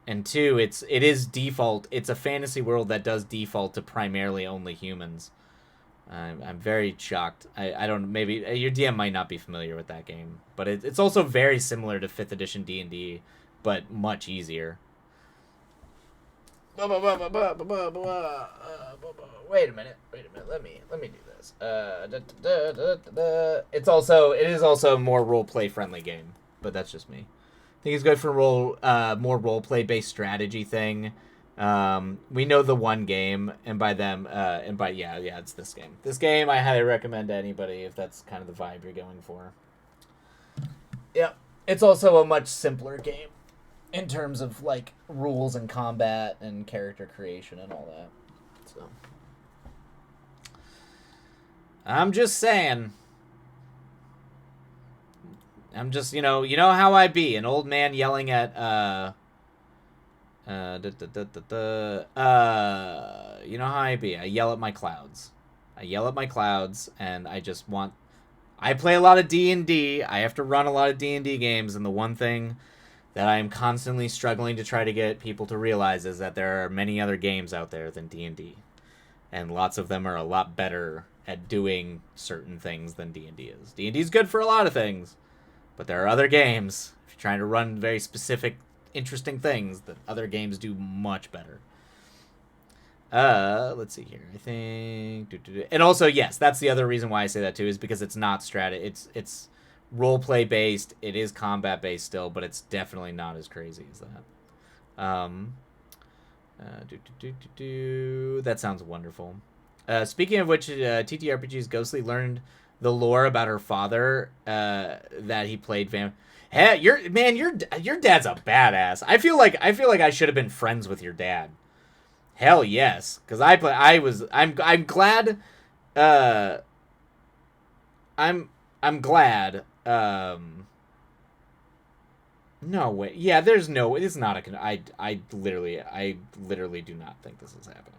and two, it is default. It's a fantasy world that does default to primarily only humans. I'm very shocked. I don't, maybe your DM might not be familiar with that game, but it's also very similar to 5th edition D&D, but much easier. Wait a minute. Let me do this. It is also a more roleplay friendly game, but that's just me. I think it's good for more roleplay based strategy thing. We know the one game, and by it's this game. This game I highly recommend to anybody if that's kind of the vibe you're going for. Yep, it's also a much simpler game. in terms of like rules and combat and character creation and all that. So I'm just saying. I'm just, you know how I be, an old man yelling at you know how I be. I yell at my clouds. And I just want. I play a lot of D&D. I have to run a lot of D&D games, and the one thing that I am constantly struggling to try to get people to realize is that there are many other games out there than D&D, and lots of them are a lot better at doing certain things than D&D is. D&D is good for a lot of things, but there are other games. If you're trying to run very specific, interesting things, that other games do much better. Let's see here. I think, and also yes, that's the other reason why I say that too, is because it's not It's role play based. It is combat based still, but it's definitely not as crazy as that. That sounds wonderful. Speaking of which, TTRPG's Ghostly learned the lore about her father. That he played Hey, your dad's a badass. I feel like I should have been friends with your dad. Hell yes, because I'm glad. I'm glad. No way. Yeah, there's no way. It's not a. I literally do not think this is happening.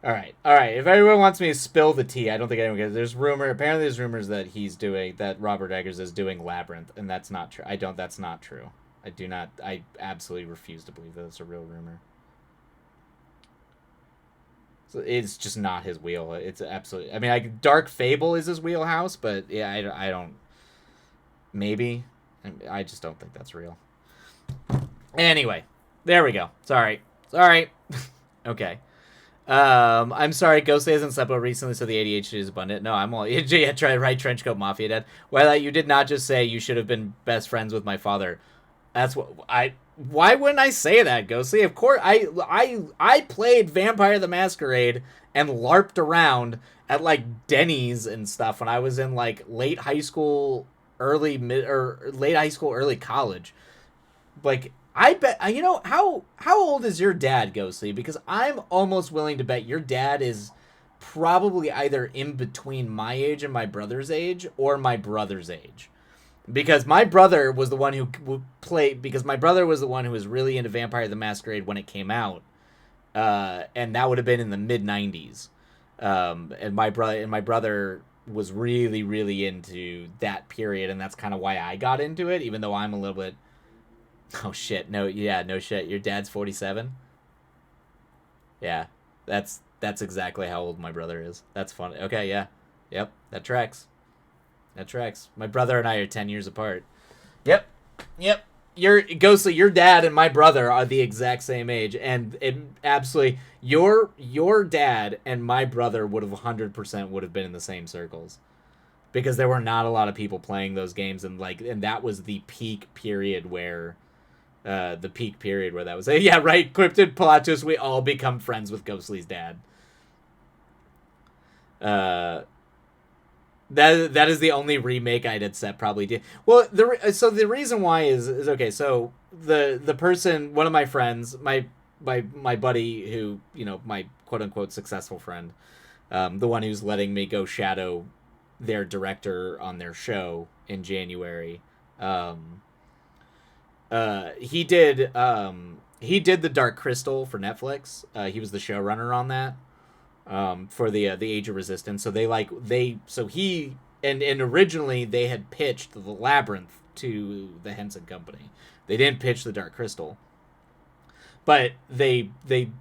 All right. If everyone wants me to spill the tea, I don't think anyone gets. Apparently, there's rumors that Robert Eggers is doing Labyrinth, and that's not true. That's not true. I do not. I absolutely refuse to believe that it's a real rumor. So it's just not his wheel. It's absolutely. I mean, Dark Fable is his wheelhouse, but yeah, I don't. Maybe. I just don't think that's real. Anyway, there we go. Sorry. Okay. I'm sorry, Ghostly hasn't slept well recently, so the ADHD is abundant. No, I'm all yeah. Try right, Trenchcoat Mafia Dad. Well, you did not just say you should have been best friends with my father. That's what I. Why wouldn't I say that, Ghostly? Of course, I played Vampire the Masquerade and LARPed around at like Denny's and stuff when I was in like late high school, early college. Like I bet how old is your dad, Ghostly? Because I'm almost willing to bet your dad is probably either in between my age and my brother's age, or my brother's age. Because my brother was the one who played. Because my brother was the one who was really into Vampire the Masquerade when it came out, and that would have been in the mid '90s. And my brother was really really into that period, and that's kind of why I got into it. Even though I'm a little bit. Oh shit! No, yeah, no shit. Your dad's 47. Yeah, that's exactly how old my brother is. That's funny. Okay, yeah, yep, that tracks. That tracks. My brother and I are 10 years apart. Yep, yep. Your dad and my brother are the exact same age, and it absolutely your dad and my brother would have 100% would have been in the same circles, because there were not a lot of people playing those games, and that was the peak period where. That was yeah, right. Cryptid Pilatus, we all become friends with Ghostly's dad. That is the only remake I did set probably did. Well, the reason why is okay. So the person, one of my friends, my buddy who my quote unquote successful friend, the one who's letting me go shadow their director on their show in January. He did the Dark Crystal for Netflix. He was the showrunner on that. For the Age of Resistance. So and originally they had pitched the Labyrinth to the Henson Company. They didn't pitch the Dark Crystal. But they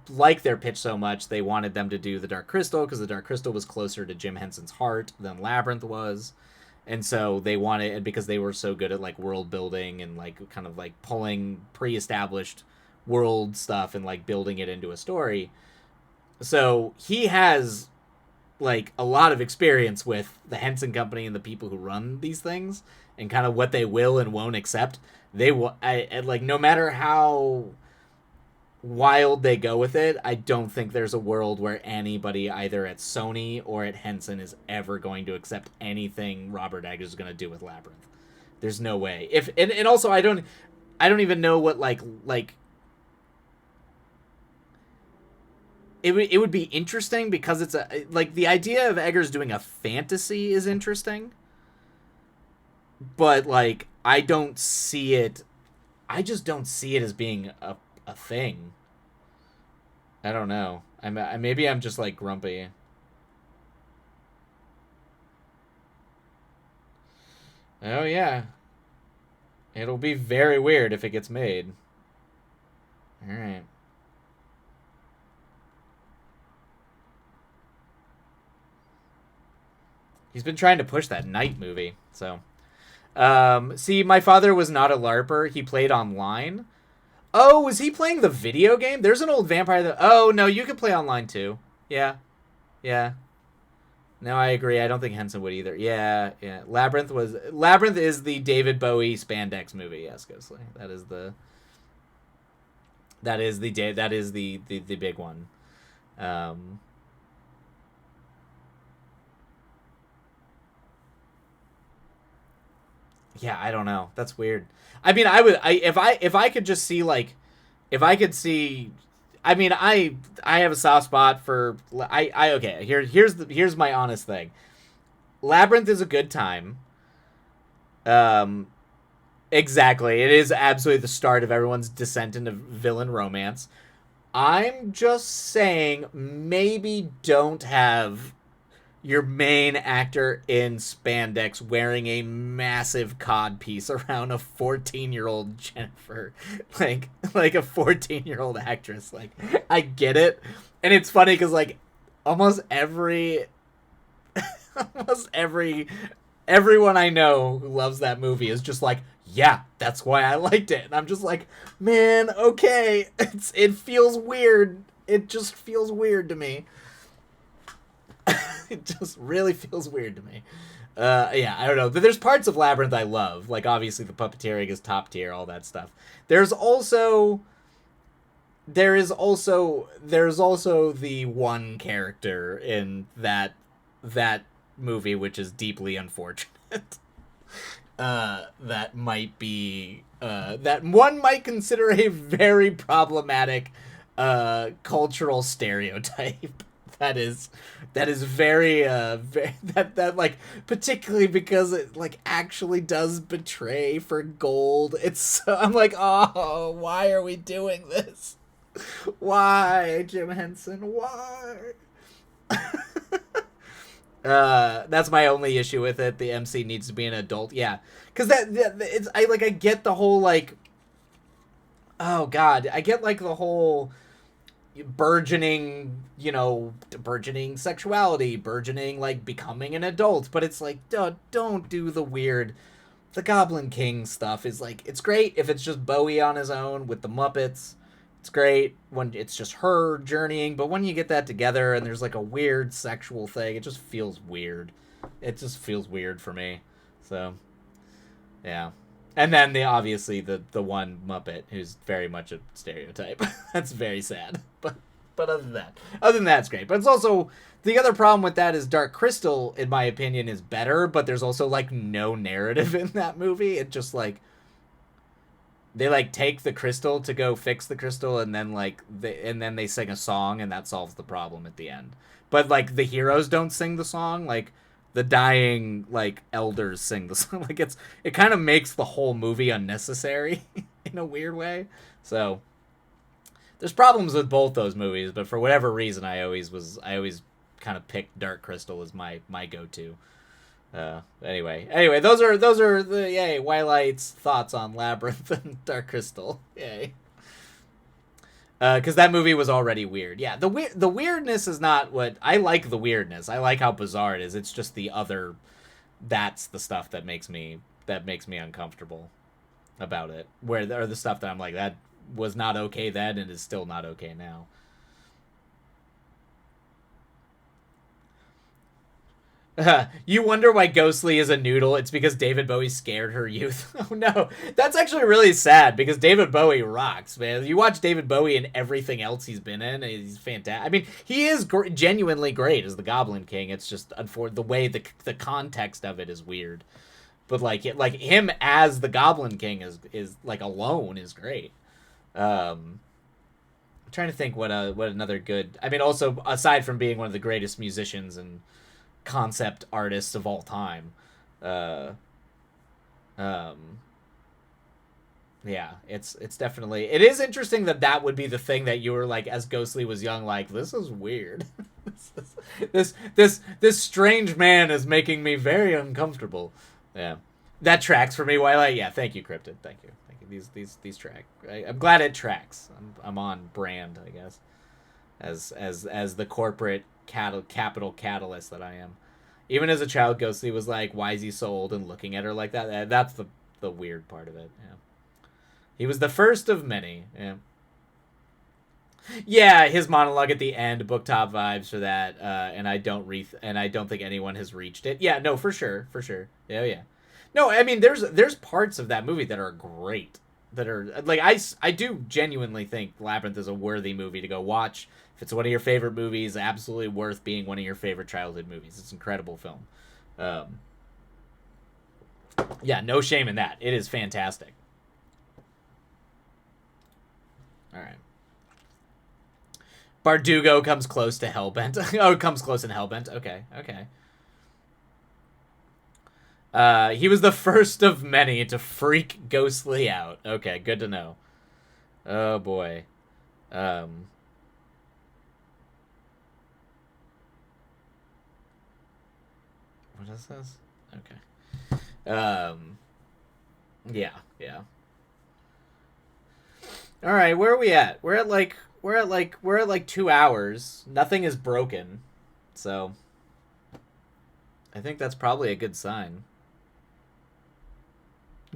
liked their pitch so much they wanted them to do the Dark Crystal, because the Dark Crystal was closer to Jim Henson's heart than Labyrinth was. And so they wanted, and because they were so good at like world building and like kind of like pulling pre-established world stuff and like building it into a story. So he has like a lot of experience with the Henson Company and the people who run these things and kind of what they will and won't accept. They will, like, no matter how wild they go with it, I don't think there's a world where anybody either at Sony or at Henson is ever going to accept anything Robert Eggers is going to do with Labyrinth. There's no way. If and also I don't even know what like it would be interesting because it's a like the idea of Eggers doing a fantasy is interesting. But like I don't see it, I just don't see it as being a thing. I don't know. Maybe I'm just like grumpy. Oh yeah. It'll be very weird if it gets made. All right. He's been trying to push that Night movie, so. See, my father was not a LARPer. He played online. Oh, was he playing the video game? There's an old vampire that... Oh, no, you could play online, too. Yeah. Yeah. No, I agree. I don't think Henson would either. Yeah, yeah. Labyrinth is the David Bowie spandex movie, yes, Ghostly. That is the big one. Yeah, I don't know. That's weird. I mean, if I could just see like, if I could see, I mean, I have a soft spot for okay. Here's my honest thing. Labyrinth is a good time. Exactly. It is absolutely the start of everyone's descent into villain romance. I'm just saying, maybe don't have your main actor in spandex wearing a massive cod piece around a 14-year-old Jennifer, like a 14-year-old actress. Like, I get it, and it's funny because like almost everyone I know who loves that movie is just like, yeah, that's why I liked it, and I'm just like, man, okay, it feels weird. It just feels weird to me. It just really feels weird to me. Yeah, I don't know. There's parts of Labyrinth I love. Like, obviously, the puppeteering is top tier, all that stuff. There's also the one character in that movie which is deeply unfortunate. That might be that one might consider a very problematic cultural stereotype. That is very that like, particularly because it like actually does betray for gold. It's so, I'm like, oh, why are we doing this? Why, Jim Henson? Why? That's my only issue with it. The MC needs to be an adult. Yeah, because that it's I get the whole like, oh god, I get like the whole burgeoning sexuality, burgeoning like becoming an adult, but it's like, don't do the weird. The Goblin King stuff is like, it's great if it's just Bowie on his own with the Muppets. It's great when it's just her journeying, but when you get that together and there's like a weird sexual thing, it just feels weird. It just feels weird for me. So, yeah. And then obviously the one Muppet who's very much a stereotype. That's very sad. But other than that, it's great. But it's also, the other problem with that is Dark Crystal, in my opinion, is better, but there's also like no narrative in that movie. It just like, they like take the crystal to go fix the crystal, and then like they sing a song, and that solves the problem at the end. But like the heroes don't sing the song. Like, the dying like elders sing the song. Like, it kind of makes the whole movie unnecessary in a weird way. So there's problems with both those movies, but for whatever reason, I always kind of picked Dark Crystal as my go-to. Anyway, those are the yay Wilight's thoughts on Labyrinth and Dark Crystal. Yay. Because that movie was already weird. Yeah, the weirdness is not what I like. The weirdness, I like how bizarre it is. It's just the other. That's the stuff that makes me uncomfortable about it. Where there are the stuff that I'm like, that was not okay then and is still not okay now. You wonder why Ghostly is a noodle. It's because David Bowie scared her youth. Oh no, that's actually really sad because David Bowie rocks, man. You watch David Bowie and everything else he's been in, he's fantastic. I mean, he is genuinely great as the Goblin King. It's just the way the context of it is weird, but like him as the Goblin King is like alone is great. I'm trying to think what another good. I mean, also aside from being one of the greatest musicians and concept artists of all time, uh yeah, it's definitely, it is interesting that would be the thing that you were like, as Ghostly was young, like, this is weird. This strange man is making me very uncomfortable. Yeah, that tracks for me. Yeah, thank you, Cryptid. Thank you. These track. I'm glad it tracks. I'm on brand, I guess, as the corporate capital catalyst that I am. Even as a child, Ghostly was like, why is he so old and looking at her like that? That's the weird part of it. Yeah. He was the first of many. Yeah. Yeah, his monologue at the end, book top vibes for that. And I don't think anyone has reached it. Yeah, no, for sure. Yeah, yeah. No, I mean, there's parts of that movie that are great. That are like, I do genuinely think Labyrinth is a worthy movie to go watch. If it's one of your favorite movies, absolutely worth being one of your favorite childhood movies. It's an incredible film. Yeah, no shame in that. It is fantastic. All right. Bardugo comes close to Hellbent. Oh, it comes close in Hellbent. Okay. He was the first of many to freak Ghostly out. Okay, good to know. Oh boy. What is this? Okay. Yeah. All right, where are we at? We're at like 2 hours. Nothing is broken. So I think that's probably a good sign.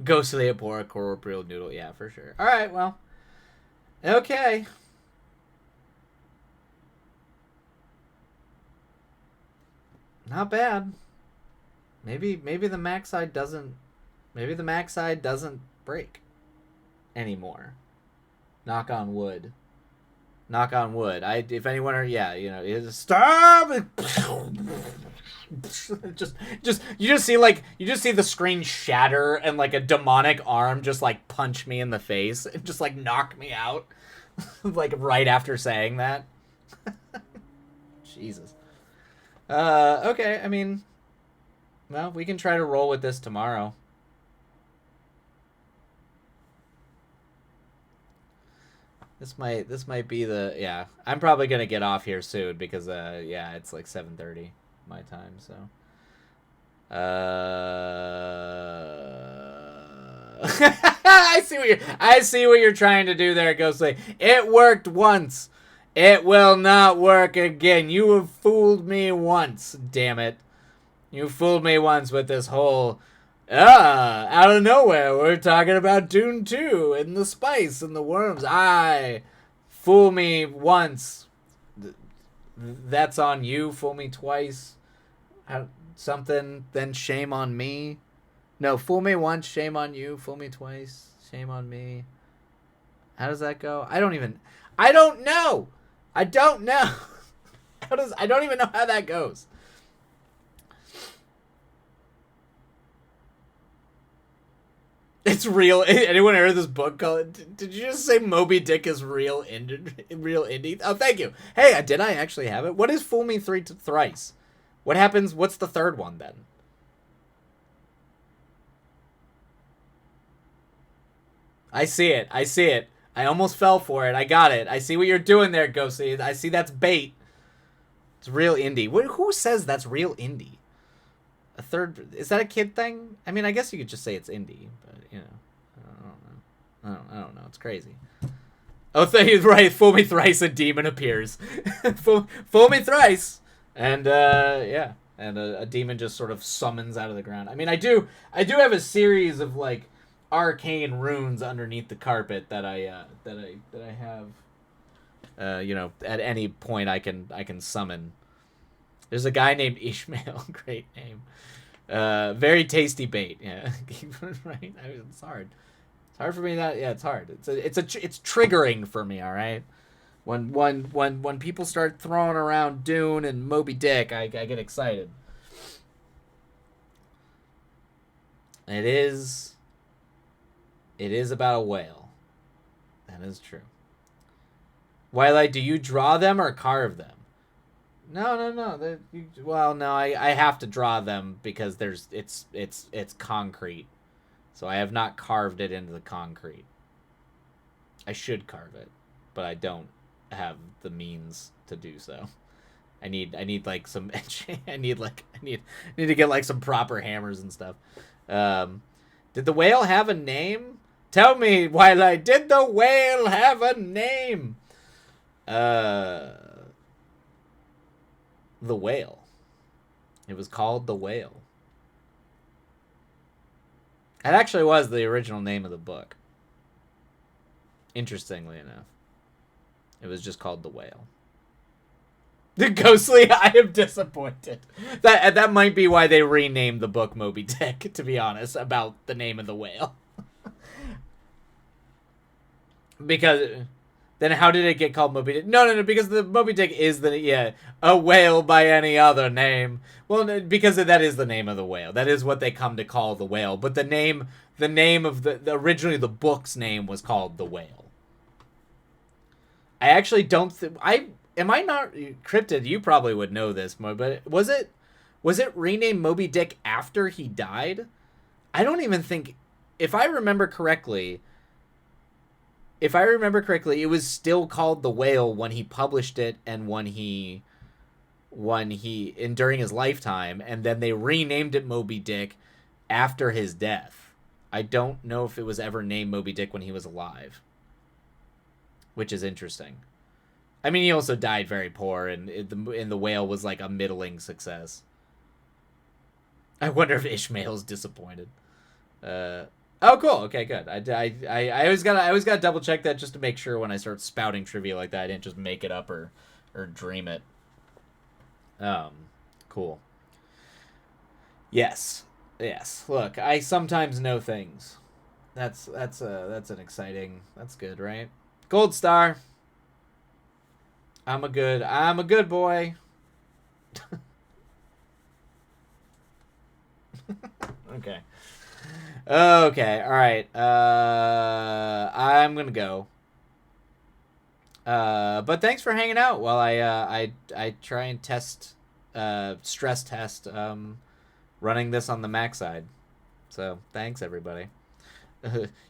Ghostly a poor corporeal noodle. Yeah, for sure. All right, well. Okay. Not bad. Maybe the Mac side doesn't break anymore. Knock on wood. If anyone are, yeah, is stop. just you just see the screen shatter and like a demonic arm just like punch me in the face and just like knock me out like right after saying that. Jesus. Okay, I mean, well, we can try to roll with this tomorrow. This might be the, yeah. I'm probably gonna get off here soon because yeah, it's like 7:30 my time, so. I see what you're trying to do there, Ghostly. It worked once. It will not work again. You have fooled me once, damn it. You fooled me once with this whole, out of nowhere, we're talking about Dune 2 and the spice and the worms. Fool me once. That's on you. Fool me twice. Something, then shame on me. No, fool me once, shame on you. Fool me twice, shame on me. How does that go? I don't know. I don't even know how that goes. It's real. Anyone heard this book called? Did you just say Moby Dick is real indie? Oh, thank you. Hey, did I actually have it? What is Fool Me Thrice? What happens? What's the third one then? I see it. I almost fell for it. I got it. I see what you're doing there, Ghosty. I see that's bait. It's real indie. Who says that's real indie? A third, is that a kid thing? I mean, I guess you could just say it's indie, but I don't know. It's crazy. Oh, right. Fool me thrice, a demon appears. fool me thrice, and yeah, and a demon just sort of summons out of the ground. I mean, I do have a series of like arcane runes underneath the carpet that I have. At any point I can summon. There's a guy named Ishmael. Great name. Very tasty bait. Yeah, right. It's hard. It's hard for me. It's hard. It's triggering for me. All right. When people start throwing around Dune and Moby Dick, I get excited. It is about a whale. That is true. Twilight, do you draw them or carve them? No. No. I have to draw them because it's concrete, so I have not carved it into the concrete. I should carve it, but I don't have the means to do so. I need like some I need to get like some proper hammers and stuff. Did the whale have a name? Tell me, Twilight, did the whale have a name? The Whale. It was called The Whale. That actually was the original name of the book. Interestingly enough. It was just called The Whale. The Ghostly, I am disappointed. That might be why they renamed the book Moby Dick, to be honest, about the name of the whale. Because then how did it get called Moby Dick? No, because the Moby Dick is a whale by any other name. Well, because that is the name of the whale. That is what they come to call the whale. But the name of originally the book's name was called The Whale. I actually don't am I not Cryptid? You probably would know this, but was it renamed Moby Dick after he died? I don't even think, if I remember correctly, it was still called The Whale when he published it and during his lifetime, and then they renamed it Moby Dick after his death. I don't know if it was ever named Moby Dick when he was alive, which is interesting. I mean, he also died very poor, and The Whale was like a middling success. I wonder if Ishmael's disappointed. Oh, cool. Okay, good. I always gotta double check that just to make sure when I start spouting trivia like that, I didn't just make it up or dream it. Cool. Yes. Look, I sometimes know things. That's an exciting. That's good, right? Gold star. I'm a good boy. Okay. All right. I'm gonna go. But thanks for hanging out while I try and stress test running this on the Mac side. So thanks everybody.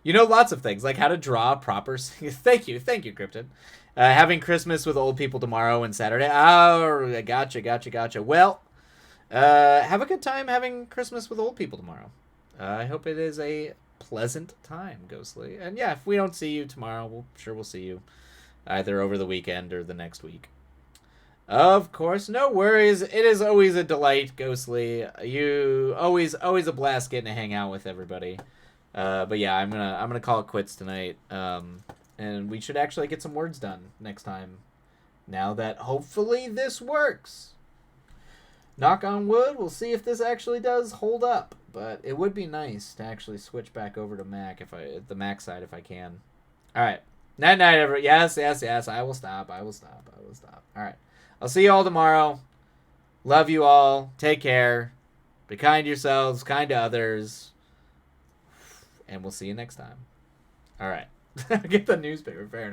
Lots of things like how to draw proper. Thank you, Cryptid. Having Christmas with old people tomorrow and Saturday. Oh, gotcha. Well, have a good time having Christmas with old people tomorrow. I hope it is a pleasant time, Ghostly. And yeah, if we don't see you tomorrow, we'll see you either over the weekend or the next week. Of course, no worries. It is always a delight, Ghostly. You always a blast getting to hang out with everybody. But yeah, I'm gonna call it quits tonight. And we should actually get some words done next time. Now that hopefully this works. Knock on wood, we'll see if this actually does hold up. But it would be nice to actually switch back over to Mac the Mac side if I can. Alright. Night, everyone. Yes. I will stop. Alright. I'll see you all tomorrow. Love you all. Take care. Be kind to yourselves, kind to others. And we'll see you next time. Alright. Get the newspaper. Fair enough.